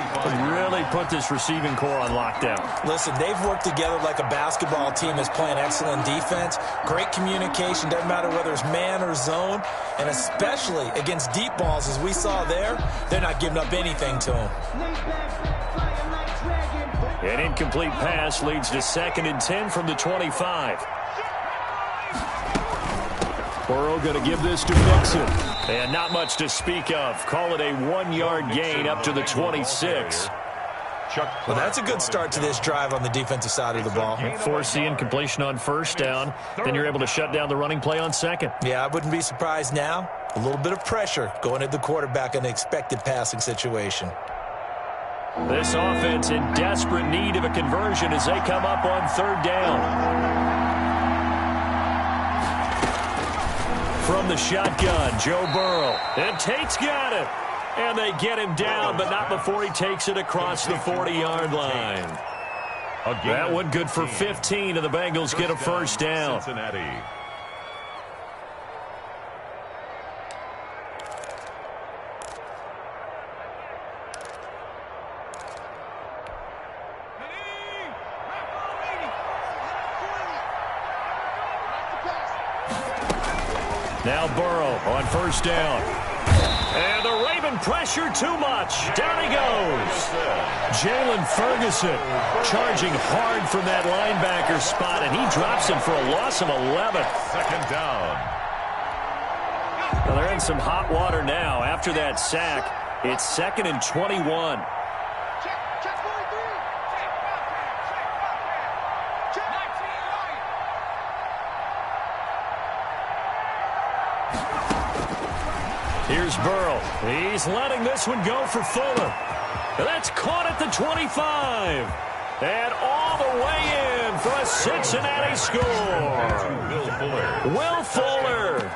really put this receiving core on lockdown. Listen, they've worked together like a basketball team that's playing excellent defense. Great communication, doesn't matter whether it's man or zone. And especially against deep balls, as we saw there, they're not giving up anything to them. An incomplete pass leads to 2nd and 10 from the 25. Burrow going to give this to Mixon. And not much to speak of. Call it a 1-yard gain up to the 26. Well, that's a good start to this drive on the defensive side of the ball. Force the incompletion on 1st down. Then you're able to shut down the running play on 2nd. Yeah, I wouldn't be surprised now. A little bit of pressure going at the quarterback in an expected passing situation. This offense in desperate need of a conversion as they come up on 3rd down. From the shotgun, Joe Burrow. And Tate's got it. And they get him down, but not before he takes it across the 40-yard line. That one good for 15, and the Bengals get a 1st down. Cincinnati. Now Burrow on 1st down. And the Raven pressure too much. Down he goes. Jalen Ferguson charging hard from that linebacker spot, and he drops him for a loss of 11. 2nd down. Well, they're in some hot water now after that sack. It's 2nd and 21. Here's Burrow. He's letting this one go for Fuller. That's caught at the 25. And all the way in for a Cincinnati score. Will Fuller.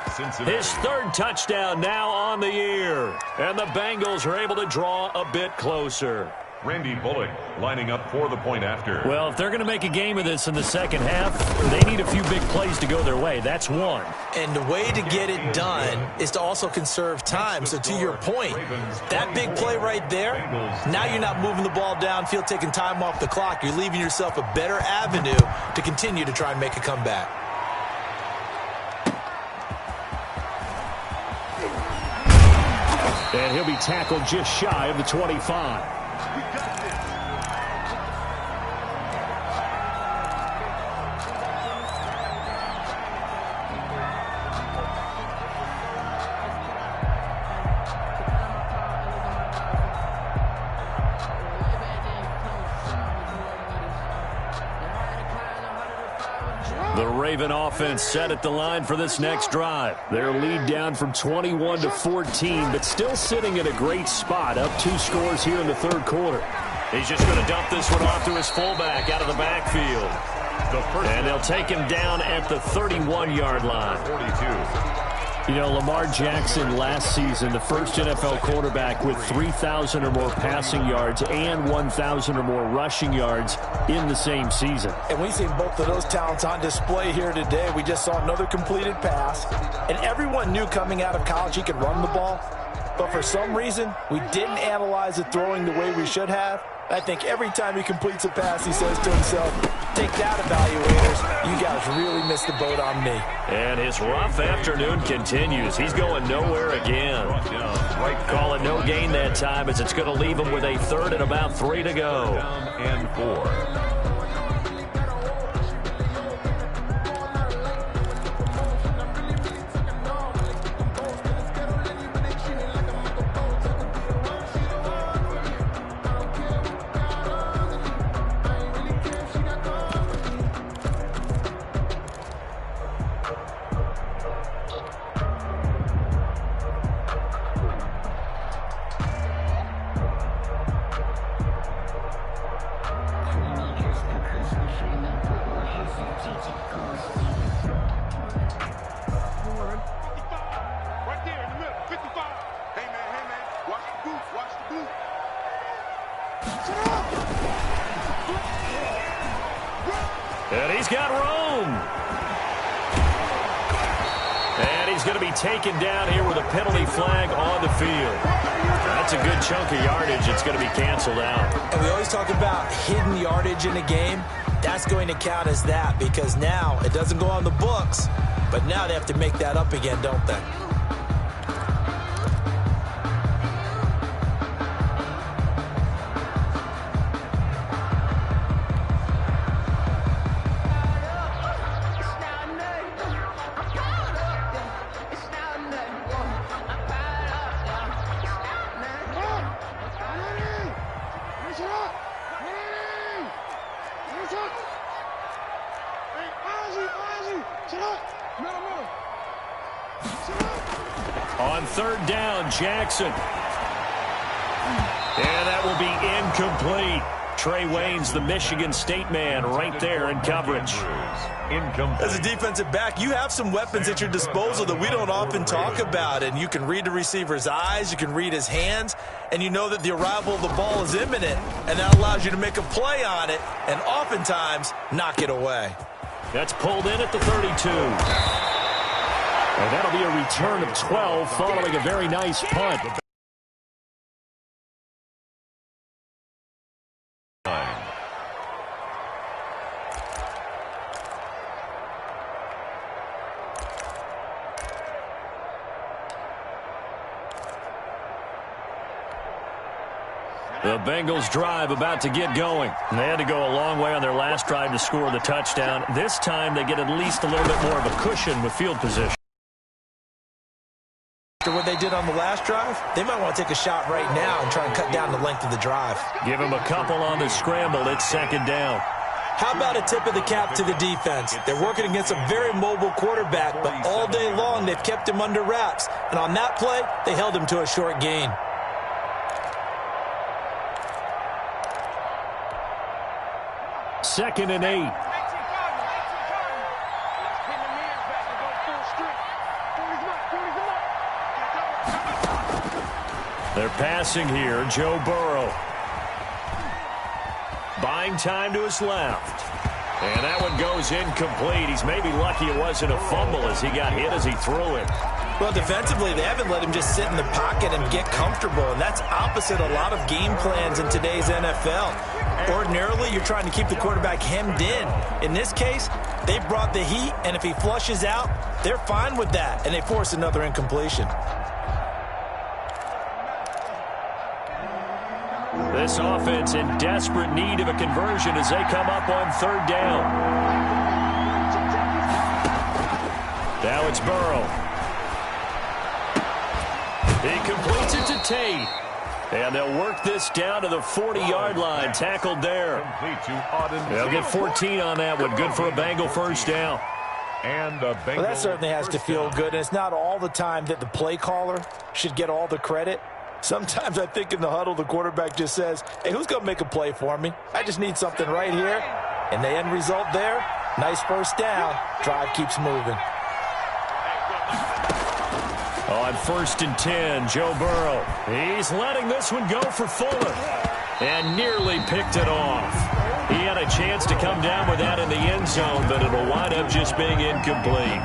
His 3rd touchdown now on the year. And the Bengals are able to draw a bit closer. Randy Bullock lining up for the point after. Well, if they're going to make a game of this in the 2nd half, they need a few big plays to go their way. That's one. And the way to get it done is to also conserve time. So to your point, that big play right there, now you're not moving the ball downfield, taking time off the clock. You're leaving yourself a better avenue to continue to try and make a comeback. And he'll be tackled just shy of the 25. The Raven offense set at the line for this next drive. Their lead down from 21 to 14, but still sitting in a great spot, up 2 scores here in the third quarter. He's just going to dump this one off to his fullback out of the backfield. And they'll take him down at the 31-yard line. 42. You know, Lamar Jackson last season, the first NFL quarterback with 3,000 or more passing yards and 1,000 or more rushing yards in the same season. And we've seen both of those talents on display here today. We just saw another completed pass. And everyone knew coming out of college he could run the ball. But for some reason, we didn't analyze the throwing the way we should have. I think every time he completes a pass, he says to himself, take that, evaluators. You guys really missed the boat on me. And his rough afternoon continues. He's going nowhere again. Call it no gain that time, as it's going to leave him with a third and about 3 to go. And 4. And he's got room. And he's going to be taken down here with a penalty flag on the field. That's a good chunk of yardage. It's going to be canceled out. And we always talk about hidden yardage in a game. That's going to count as that, because now it doesn't go on the books, but now they have to make that up again, don't they? On third down, Jackson. And that will be incomplete. Trey Wayne's the Michigan State man right there in coverage. As a defensive back, you have some weapons at your disposal that we don't often talk about. And you can read the receiver's eyes, you can read his hands, and you know that the arrival of the ball is imminent. And that allows you to make a play on it and oftentimes knock it away. That's pulled in at the 32. And that'll be a return of 12 following a very nice punt. The Bengals drive about to get going. They had to go a long way on their last drive to score the touchdown. This time they get at least a little bit more of a cushion with field position. After what they did on the last drive, they might want to take a shot right now and try and cut down the length of the drive. Give them a couple on the scramble. It's second down. How about a tip of the cap to the defense? They're working against a very mobile quarterback, but all day long they've kept him under wraps. And on that play, they held him to a short gain. Second and 8. They're passing here. Joe Burrow. Buying time to his left. And that one goes incomplete. He's maybe lucky it wasn't a fumble as he got hit as he threw it. Well, defensively, they haven't let him just sit in the pocket and get comfortable, and that's opposite a lot of game plans in today's NFL. Ordinarily, you're trying to keep the quarterback hemmed in. In this case, they brought the heat, and if he flushes out, they're fine with that, and they force another incompletion. This offense in desperate need of a conversion as they come up on third down. Now it's Burrow. He completes it to Tate. And they'll work this down to the 40-yard line. Tackled there. They'll get 14 on that one. Good for a Bengal first down. And the Bengals. Well, that certainly has to feel good. And it's not all the time that the play caller should get all the credit. Sometimes I think in the huddle, the quarterback just says, hey, who's going to make a play for me? I just need something right here. And the end result there, nice first down. Drive keeps moving. On 1st and 10, Joe Burrow. He's letting this one go for Fuller. And nearly picked it off. He had a chance to come down with that in the end zone, but it'll wind up just being incomplete.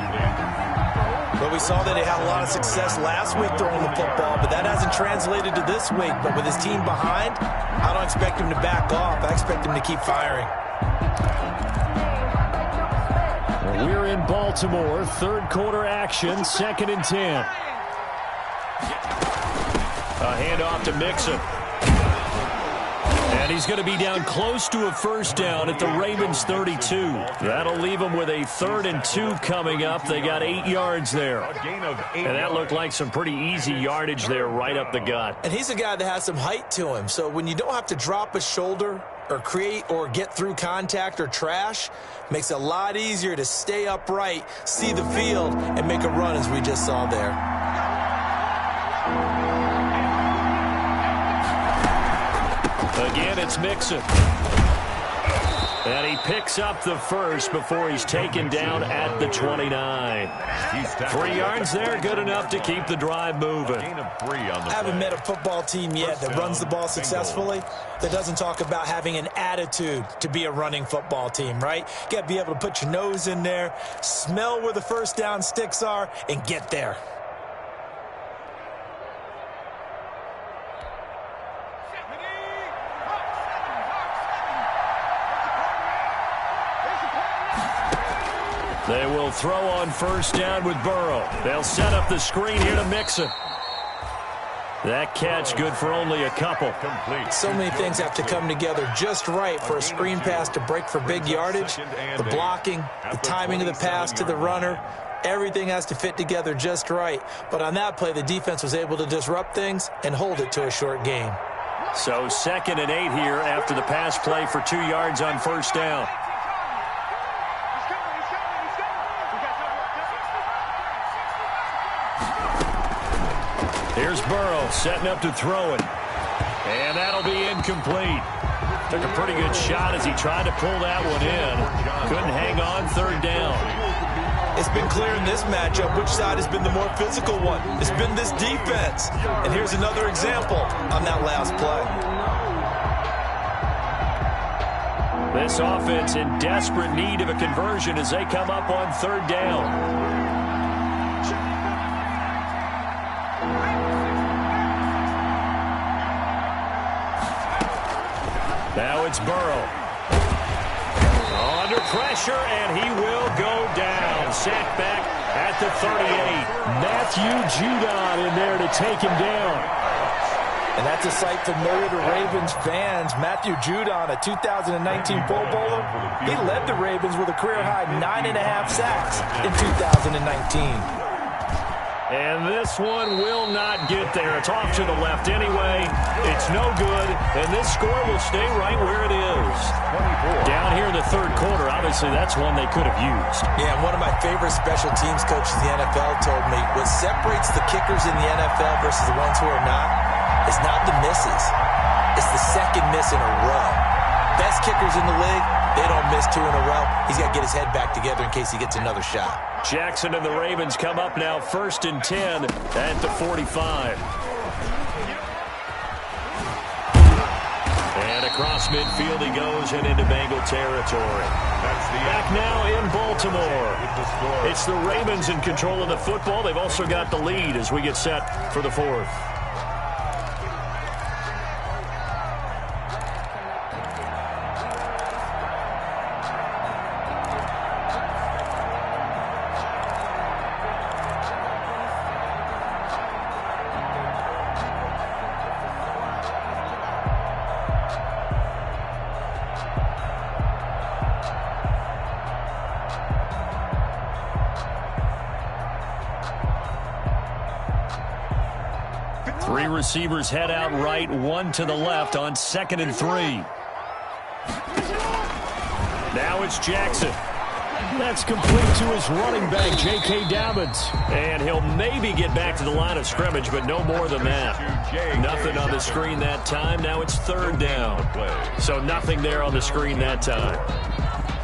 Well, we saw that he had a lot of success last week throwing the football, but that hasn't translated to this week. But with his team behind, I don't expect him to back off. I expect him to keep firing. We're in Baltimore. Third quarter action, 2nd and 10. A handoff to Mixon. And he's going to be down close to a first down at the Ravens 32. That'll leave them with a 3rd and 2 coming up. They got 8 yards there. And that looked like some pretty easy yardage there right up the gut. And he's a guy that has some height to him. So when you don't have to drop a shoulder or create or get through contact or trash, makes it a lot easier to stay upright, see the field, and make a run as we just saw there. Again, it's Mixon. And he picks up the first before he's taken down at the 29. 3 yards there, good enough to keep the drive moving. I haven't met a football team yet that runs the ball successfully that doesn't talk about having an attitude to be a running football team, right? You got to be able to put your nose in there, smell where the first down sticks are, and get there. They will throw on first down with Burrow. They'll set up the screen here to Mixon. That catch good for only a couple. So many things have to come together just right for a screen pass to break for big yardage. The blocking, the timing of the pass to the runner, everything has to fit together just right. But on that play, the defense was able to disrupt things and hold it to a short gain. So 2nd and 8 here after the pass play for 2 yards on first down. Here's Burrow setting up to throw it. And that'll be incomplete. Took a pretty good shot as he tried to pull that one in. Couldn't hang on, 3rd down. It's been clear in this matchup which side has been the more physical one. It's been this defense. And here's another example on that last play. This offense in desperate need of a conversion as they come up on 3rd down. Now it's Burrow. Under pressure, and he will go down. Sacked back at the 38. Matthew Judon in there to take him down. And that's a sight familiar to Ravens fans. Matthew Judon, a 2019 Pro Bowler, he led the Ravens with a career-high 9.5 sacks in 2019. And this one will not get there. It's off to the left anyway. It's no good, and this score will stay right where it is. Down here in the 3rd quarter, obviously that's one they could have used. Yeah, and one of my favorite special teams coaches in the NFL told me what separates the kickers in the NFL versus the ones who are not is not the misses. It's the second miss in a row. Best kickers in the league, they don't miss 2 in a row. He's got to get his head back together in case he gets another shot. Jackson and the Ravens come up now 1st and 10 at the 45. And across midfield he goes and into Bengal territory. Back now in Baltimore. It's the Ravens in control of the football. They've also got the lead as we get set for the 4th. Three receivers head out right, one to the left on 2nd and 3. Now it's Jackson. That's complete to his running back, J.K. Dobbins. And he'll maybe get back to the line of scrimmage, but no more than that. Nothing on the screen that time. Now it's 3rd down. So nothing there on the screen that time.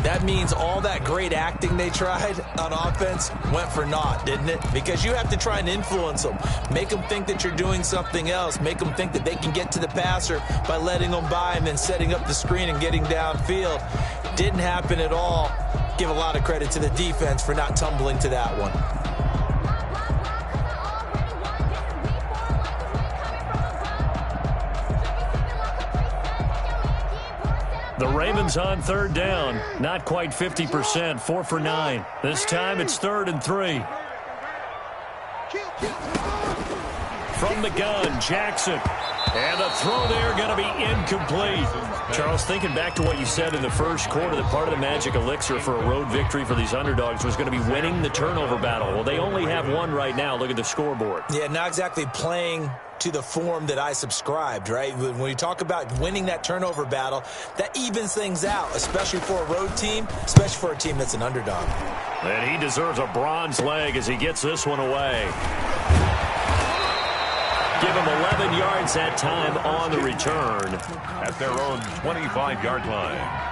That means all that great acting they tried on offense went for naught, didn't it? Because you have to try and influence them. Make them think that you're doing something else. Make them think that they can get to the passer by letting them by and then setting up the screen and getting downfield. Didn't happen at all. Give a lot of credit to the defense for not tumbling to that one. The Ravens on 3rd down. Not quite 50%, 4 for 9. This time it's 3rd and 3. From the gun, Jackson. And the throw there going to be incomplete. Charles, thinking back to what you said in the first quarter, that part of the magic elixir for a road victory for these underdogs was going to be winning the turnover battle. Well, they only have one right now. Look at the scoreboard. Yeah, not exactly playing to the form that I subscribed, right? When we talk about winning that turnover battle, that evens things out, especially for a road team, especially for a team that's an underdog. And he deserves a bronze leg as he gets this one away. Give him 11 yards that time on the return. At their own 25-yard line.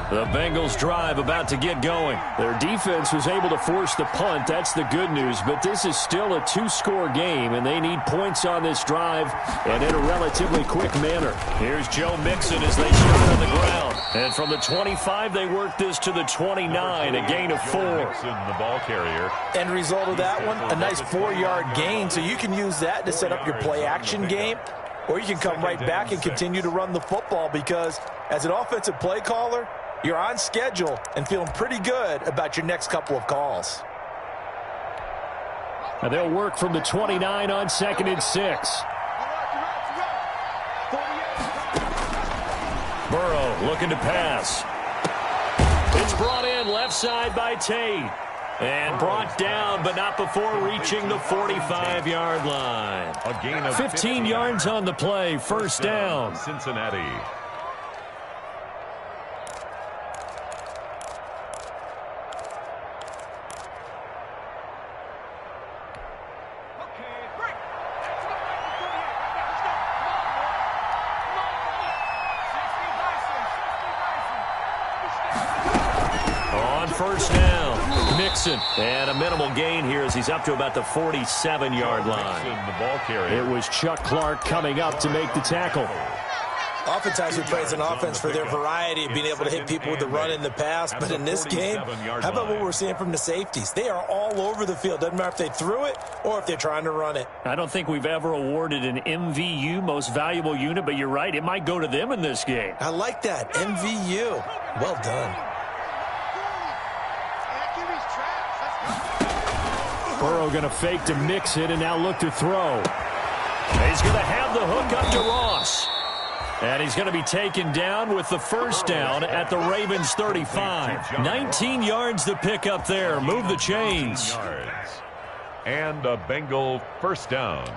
The Bengals drive about to get going. Their defense was able to force the punt. That's the good news. But this is still a 2-score game, and they need points on this drive and in a relatively quick manner. Here's Joe Mixon as they start on the ground. And from the 25, they work this to the 29, a gain of 4. Mixon, the ball carrier. End result of that one, a nice 4-yard gain. So you can use that to set up your play-action game, or you can come right back and continue to run the football because as an offensive play caller, you're on schedule and feeling pretty good about your next couple of calls. And they'll work from the 29 on 2nd and 6. Burrow looking to pass. It's brought in left side by Tate. And brought down, but not before reaching the 45-yard line. A gain of 15 yards on the play, 1st down. Cincinnati. On 1st down, Mixon. And a minimal gain here as he's up to about the 47-yard line. Mixon, the ball carrier. It was Chuck Clark coming up to make the tackle. Oftentimes we praise an offense for their variety of being able to hit people with the run in the pass. But in this game, how about what we're seeing from the safeties? They are all over the field. Doesn't matter if they threw it or if they're trying to run it. I don't think we've ever awarded an MVU, most valuable unit, but you're right. It might go to them in this game. I like that. MVU. Well done. Burrow going to fake to mix it and now look to throw. He's going to have the hook up to Ross. And he's going to be taken down with the 1st down at the Ravens 35. 19 yards to pick up there. Move the chains. And a Bengal 1st down.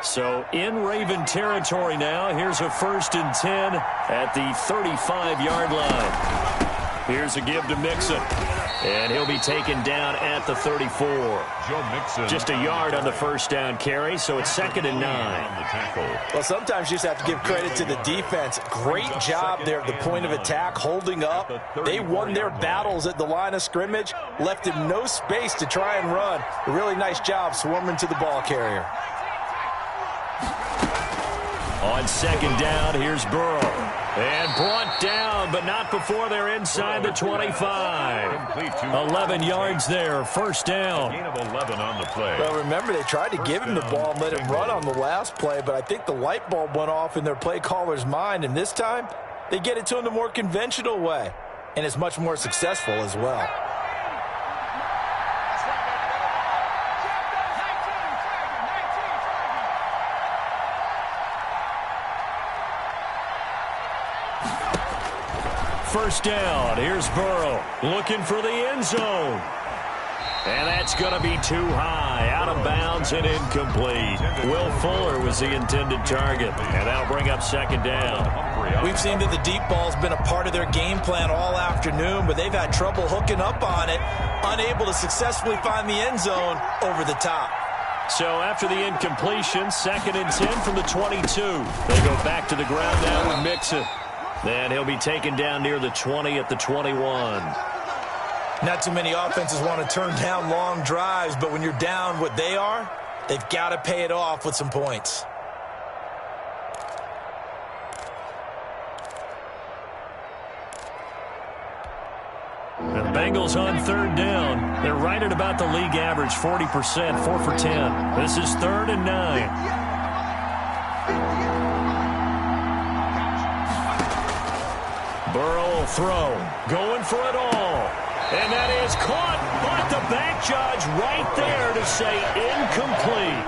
So in Raven territory now. Here's a 1st and 10 at the 35-yard line. Here's a give to Mixon. And he'll be taken down at the 34. Joe Mixon. Just a yard on the 1st down carry, so it's 2nd and 9. On the tackle. Well, sometimes you just have to give credit to the defense. Great job there at the point of attack, holding up. They won their battles at the line of scrimmage, left him no space to try and run. A really nice job swarming to the ball carrier. On 2nd down, here's Burrow. And brought down, but not before they're inside the 25. 11 yards there, 1st down. Gain of 11 on the play. Well, remember, they tried to give him the ball and let him run on the last play, but I think the light bulb went off in their play caller's mind, and this time They get it to him the more conventional way, and it's much more successful as well. First down. Here's Burrow looking for the end zone. And that's going to be too high, out of bounds and incomplete. Will Fuller was the intended target, and that'll bring up second down. We've seen that the deep ball's been a part of their game plan all afternoon, but they've had trouble hooking up on it, unable to successfully find the end zone over the top. So after the incompletion, 2nd and 10 from the 22. They go back to the ground now with Mixon. Then he'll be taken down near the 20 at the 21. Not too many offenses want to turn down long drives, but when you're down what they are, they've got to pay it off with some points. The Bengals on 3rd down. They're right at about the league average, 40%, 4 for 10. This is 3rd and 9. Burrow will throw, going for it all. And that is caught, but the back judge right there to say incomplete.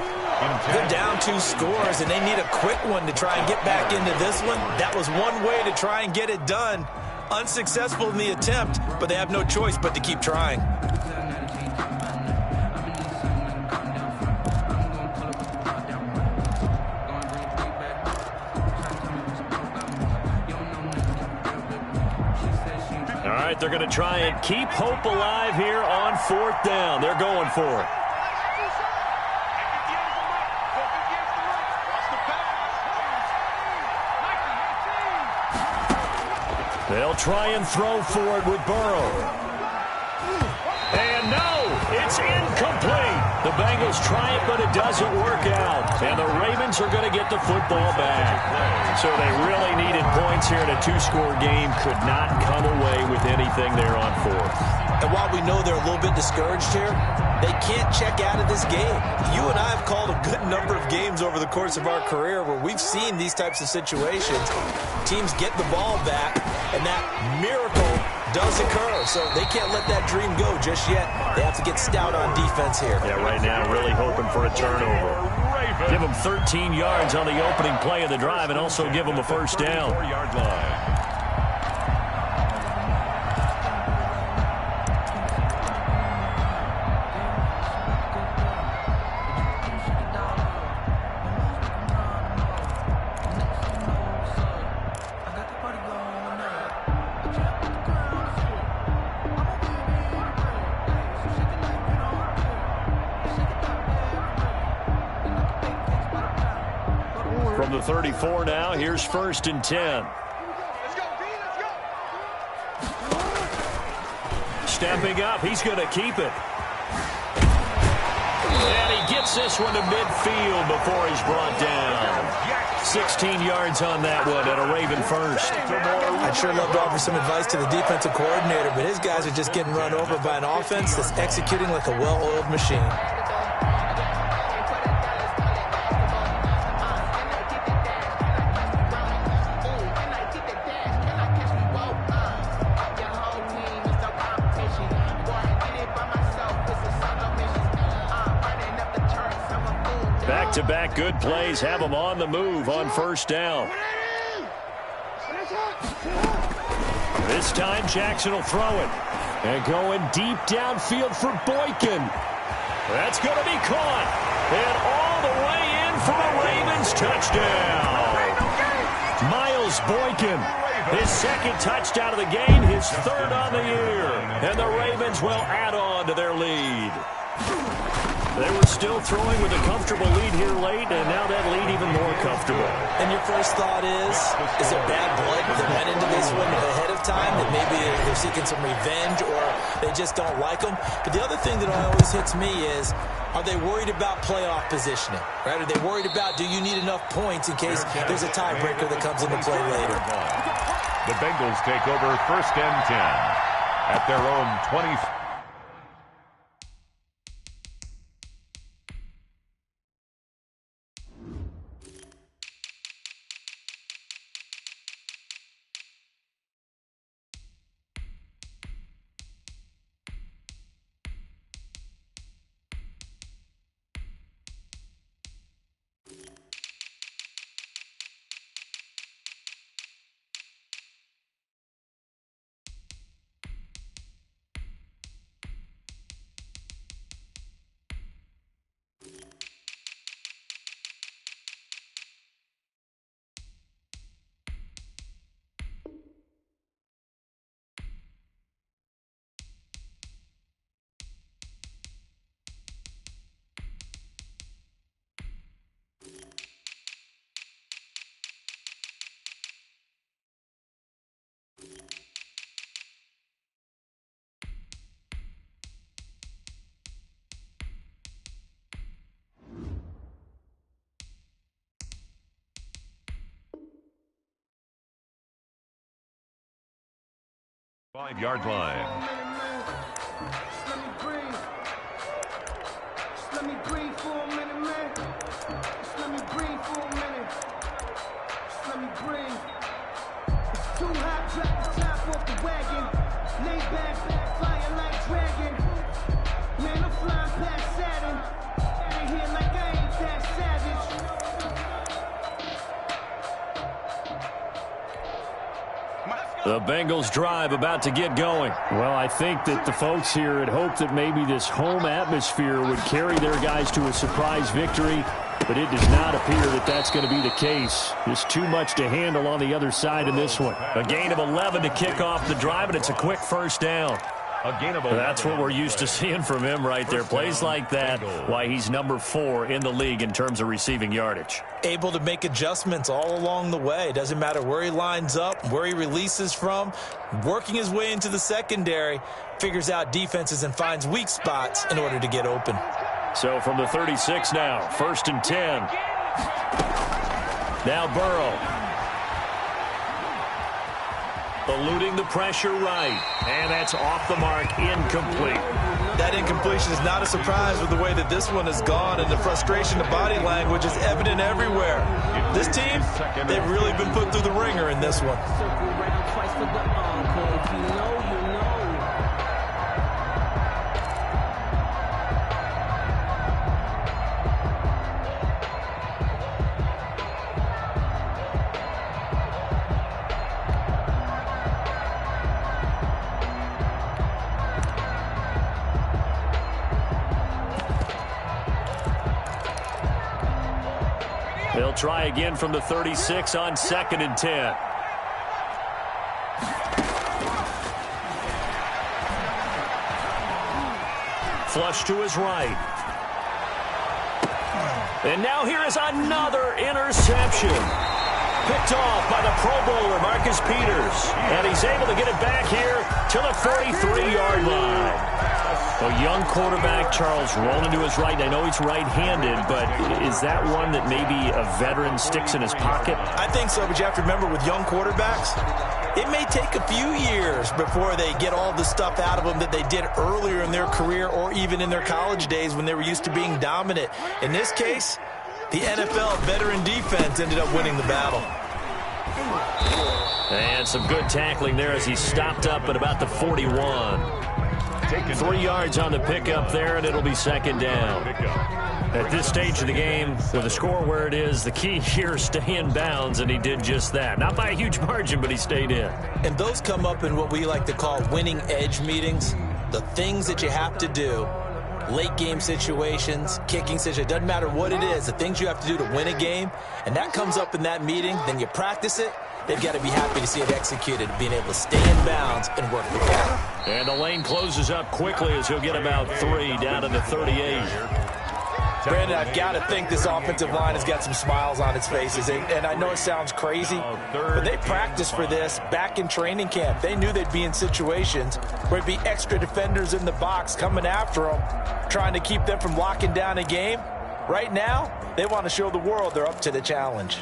They're down 2 scores, and they need a quick one to try and get back into this one. That was one way to try and get it done. Unsuccessful in the attempt, but they have no choice but to keep trying. All right, they're going to try and keep hope alive here on 4th down. They're going for it. They'll try and throw for it with Burrow. And no, it's incomplete. The Bengals try it, but it doesn't work out. And the Ravens are going to get the football back. So they really needed points here in a 2-score game. Could not come away with anything there on 4th. And while we know they're a little bit discouraged here, they can't check out of this game. You and I have called a good number of games over the course of our career where we've seen these types of situations. Teams get the ball back, and that miracle does occur. So they can't let that dream go just yet. They have to get stout on defense here. Yeah, right now really hoping for a turnover. Give them 13 yards on the opening play of the drive and also give them a first down. 4-yard line. From the 34 now, here's 1st and 10. Stepping up, he's going to keep it. And he gets this one to midfield before he's brought down. 16 yards on that one and a Raven first. I'd sure love to offer some advice to the defensive coordinator, but his guys are just getting run over by an offense that's executing like a well-oiled machine. Back-to-back good plays have them on the move on 1st down. This time Jackson will throw it. And going deep downfield for Boykin. That's going to be caught. And all the way in for a Ravens touchdown. Miles Boykin, his 2nd touchdown of the game, his 3rd on the year. And the Ravens will add on to their lead. They were still throwing with a comfortable lead here late, and now that lead even more comfortable. And your first thought is there bad blood that went into this one ahead of time, that maybe they're seeking some revenge or they just don't like them? But the other thing that always hits me is, are they worried about playoff positioning? Right? Are they worried about, do you need enough points in case there's a tiebreaker that comes into play later? The Bengals take over 1st and 10 at their own 20. 5-yard line. Let me breathe for a minute, man. Let me breathe for a minute. Let me breathe. It's too hot, drop the top off the wagon. Lay back, fire like dragon. Man, I'm flying past Saturn. Out of here like I ain't that savage. The Bengals drive about to get going. Well, I think that the folks here had hoped that maybe this home atmosphere would carry their guys to a surprise victory, but it does not appear that that's going to be the case. Just too much to handle on the other side in this one. A gain of 11 to kick off the drive, and it's a quick first down. A gain of 11. That's what we're used to seeing from him right there. Plays like that, why he's number 4 in the league in terms of receiving yardage. Able to make adjustments all along the way. Doesn't matter where he lines up, where he releases from. Working his way into the secondary, figures out defenses and finds weak spots in order to get open. So from the 36 now, 1st and 10. Now Burrow. Eluding the pressure right. And that's off the mark, incomplete. That incompletion is not a surprise with the way that this one has gone, and the frustration, the body language is evident everywhere. This team, they've really been put through the ringer in this one. Circle around twice for the encore. If you know, you know. They'll try again from the 36 on 2nd and 10. Flush to his right. And now here is another interception. Picked off by the Pro Bowler, Marcus Peters. And he's able to get it back here to the 43-yard line. A young quarterback, Charles, rolling to his right. I know he's right-handed, but is that one that maybe a veteran sticks in his pocket? I think so, but you have to remember with young quarterbacks, it may take a few years before they get all the stuff out of them that they did earlier in their career or even in their college days when they were used to being dominant. In this case, the NFL veteran defense ended up winning the battle. And some good tackling there as he stopped up at about the 41. 3 yards on the pickup there, and it'll be 2nd down. At this stage of the game, with the score where it is, the key here is stay in bounds, and he did just that. Not by a huge margin, but he stayed in. And those come up in what we like to call winning edge meetings. The things that you have to do, late game situations, kicking situations, doesn't matter what it is, the things you have to do to win a game, and that comes up in that meeting, then you practice it. They've got to be happy to see it executed, being able to stay in bounds and work the ball. And the lane closes up quickly as he'll get about 3 down to the 38. Brandon, I've got to think this offensive line has got some smiles on its faces. And I know it sounds crazy, but they practiced for this back in training camp. They knew they'd be in situations where it'd be extra defenders in the box coming after them, trying to keep them from locking down a game. Right now, they want to show the world they're up to the challenge.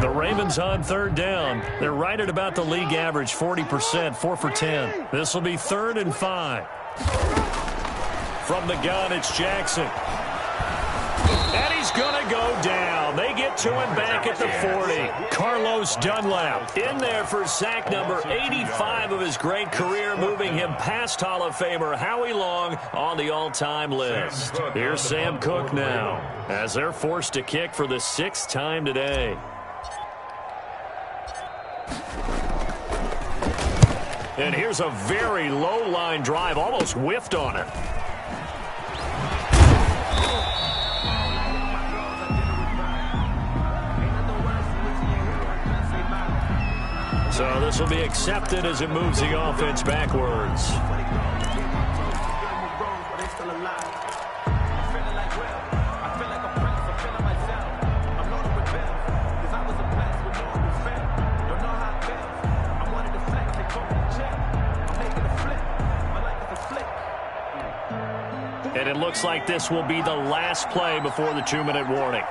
The Ravens on 3rd down. They're right at about the league average, 40%, 4 for 10. This will be 3rd and 5. From the gun, it's Jackson. And he's going to go down. They get to him back at the 40. Carlos Dunlap in there for sack number 85 of his great career, moving him past Hall of Famer Howie Long on the all-time list. Here's Sam Cook now, as they're forced to kick for the 6th time today. And here's a very low-line drive, almost whiffed on it. So this will be accepted as it moves the offense backwards. It looks like this will be the last play before the 2-minute warning.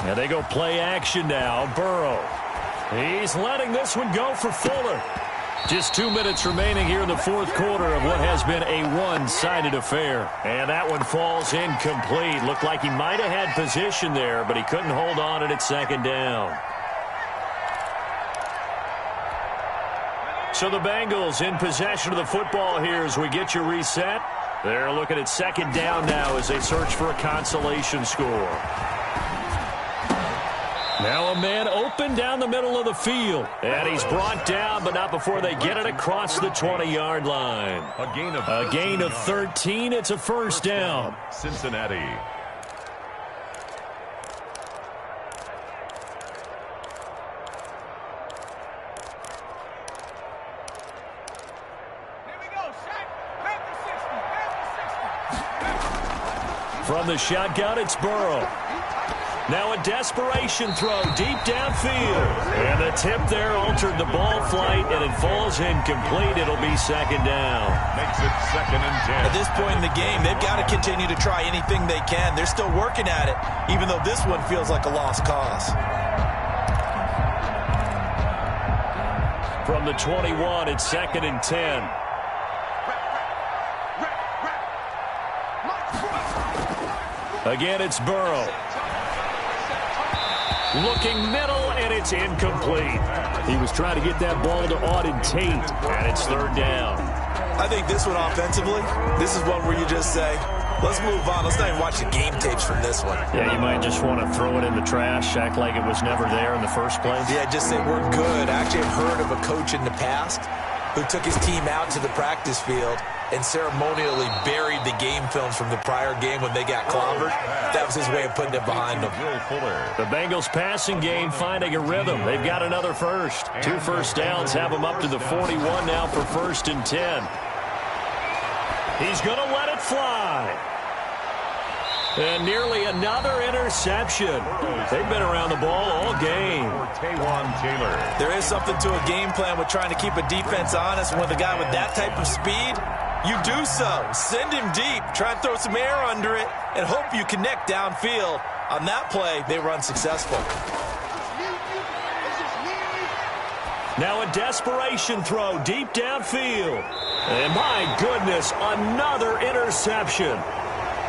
And they go play action now. Burrow. He's letting this one go for Fuller. Just 2 minutes remaining here in the fourth quarter of what has been a one-sided affair. And that one falls incomplete. Looked like he might have had position there, but he couldn't hold on at second down. So the Bengals in possession of the football here as we get you reset. They're looking at second down now as they search for a consolation score. Now a man open down the middle of the field. And he's brought down, but not before they get it across the 20-yard line. A gain of 13. It's a first down. Cincinnati. From the shotgun, it's Burrow. Now a desperation throw deep downfield. And the tip there altered the ball flight, and it falls incomplete. It'll be second down. Makes it 2nd and 10. At this point in the game, they've got to continue to try anything they can. They're still working at it, even though this one feels like a lost cause. From the 21, it's 2nd and 10. Again, it's Burrow. Looking middle, and it's incomplete. He was trying to get that ball to Auden Tate, and it's third down. I think this one offensively, this is one where you just say, let's move on. Let's not even watch the game tapes from this one. Yeah, you might just want to throw it in the trash, act like it was never there in the first place. Yeah, just say we're good. I actually have heard of a coach in the past who took his team out to the practice field and ceremonially buried the game films from the prior game when they got clobbered. That was his way of putting it behind them. The Bengals passing game finding a rhythm. They've got another first. 2 first downs have them up to the 41 now for 1st and 10. He's going to let it fly. And nearly another interception. They've been around the ball all game. There is something to a game plan with trying to keep a defense honest. When with a guy with that type of speed, you do so. Send him deep. Try and throw some air under it and hope you connect downfield. On that play, they were unsuccessful. Now a desperation throw deep downfield. And my goodness, another interception.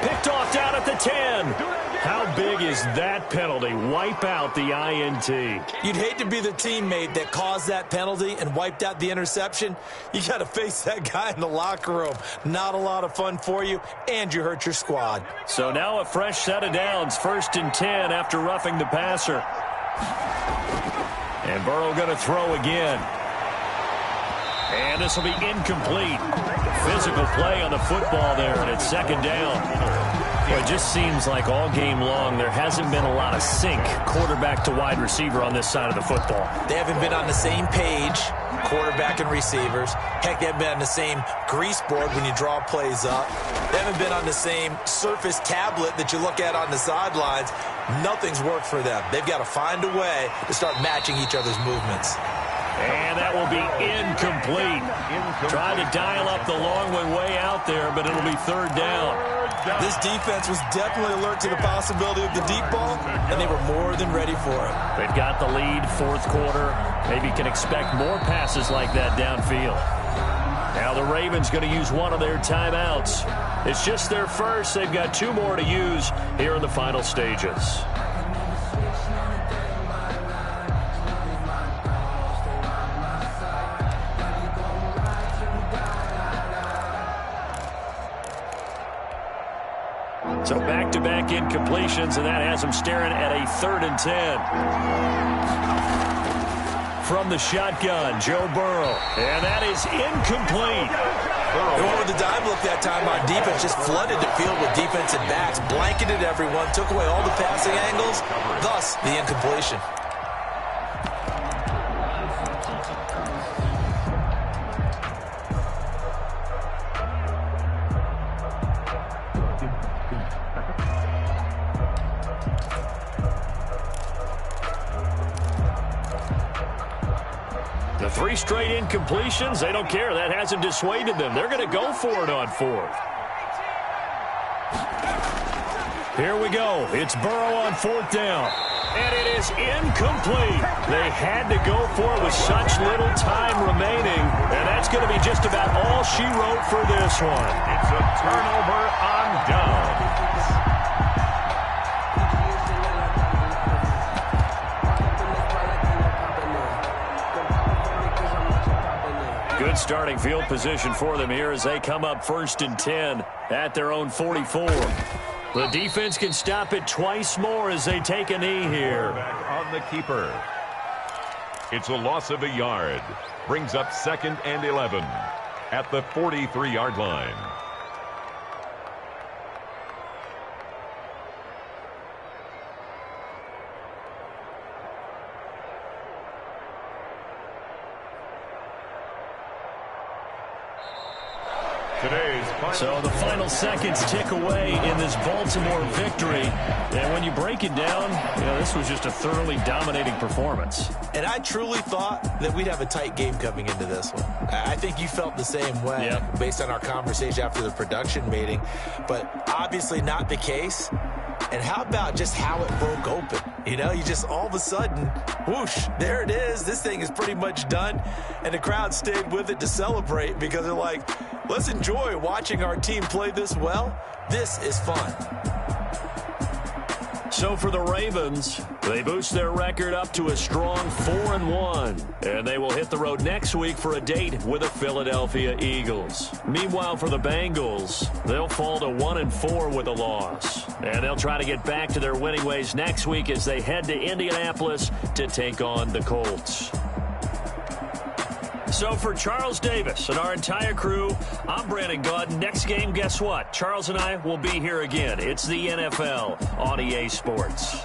Picked off down at the 10. How big is that penalty? Wipe out the INT. You'd hate to be the teammate that caused that penalty and wiped out the interception. You got to face that guy in the locker room. Not a lot of fun for you, and you hurt your squad. So now a fresh set of downs. 1st and 10 after roughing the passer. And Burrow going to throw again. And this will be incomplete. Physical play on the football there, and it's 2nd down. Well, it just seems like all game long there hasn't been a lot of sync quarterback to wide receiver on this side of the football. They haven't been on the same page, quarterback and receivers. Heck, they haven't been on the same grease board when you draw plays up. They haven't been on the same surface tablet that you look at on the sidelines. Nothing's worked for them. They've got to find a way to start matching each other's movements. And that will be incomplete. Tried to dial up the long one way out there, but it'll be 3rd down. This defense was definitely alert to the possibility of the deep ball, and they were more than ready for it. They've got the lead, 4th quarter. Maybe can expect more passes like that downfield. Now the Ravens going to use one of their timeouts. It's just their first. They've got 2 more to use here in the final stages. So back-to-back incompletions, and that has them staring at a 3rd and 10. From the shotgun, Joe Burrow. And that is incomplete. They went with the dime look that time on defense, just flooded the field with defensive backs, blanketed everyone, took away all the passing angles, thus the incompletion. 3 straight incompletions. They don't care. That hasn't dissuaded them. They're going to go for it on 4th. Here we go. It's Burrow on 4th down. And it is incomplete. They had to go for it with such little time remaining. And that's going to be just about all she wrote for this one. It's a turnover on downs. Good starting field position for them here as they come up 1st and 10 at their own 44. The defense can stop it twice more as they take a knee here. Back on the keeper. It's a loss of a yard. Brings up 2nd and 11 at the 43-yard line. So the final seconds tick away in this Baltimore victory. And when you break it down, this was just a thoroughly dominating performance. And I truly thought that we'd have a tight game coming into this one. I think you felt the same way based on our conversation after the production meeting. But obviously not the case. And how about just how it broke open? You just all of a sudden, whoosh, there it is. This thing is pretty much done. And the crowd stayed with it to celebrate because they're like, let's enjoy watching our team play this well. This is fun. So for the Ravens, they boost their record up to a strong 4-1. And they will hit the road next week for a date with the Philadelphia Eagles. Meanwhile, for the Bengals, they'll fall to 1-4 with a loss. And they'll try to get back to their winning ways next week as they head to Indianapolis to take on the Colts. So for Charles Davis and our entire crew, I'm Brandon Gaudin. Next game, guess what? Charles and I will be here again. It's the NFL on EA Sports.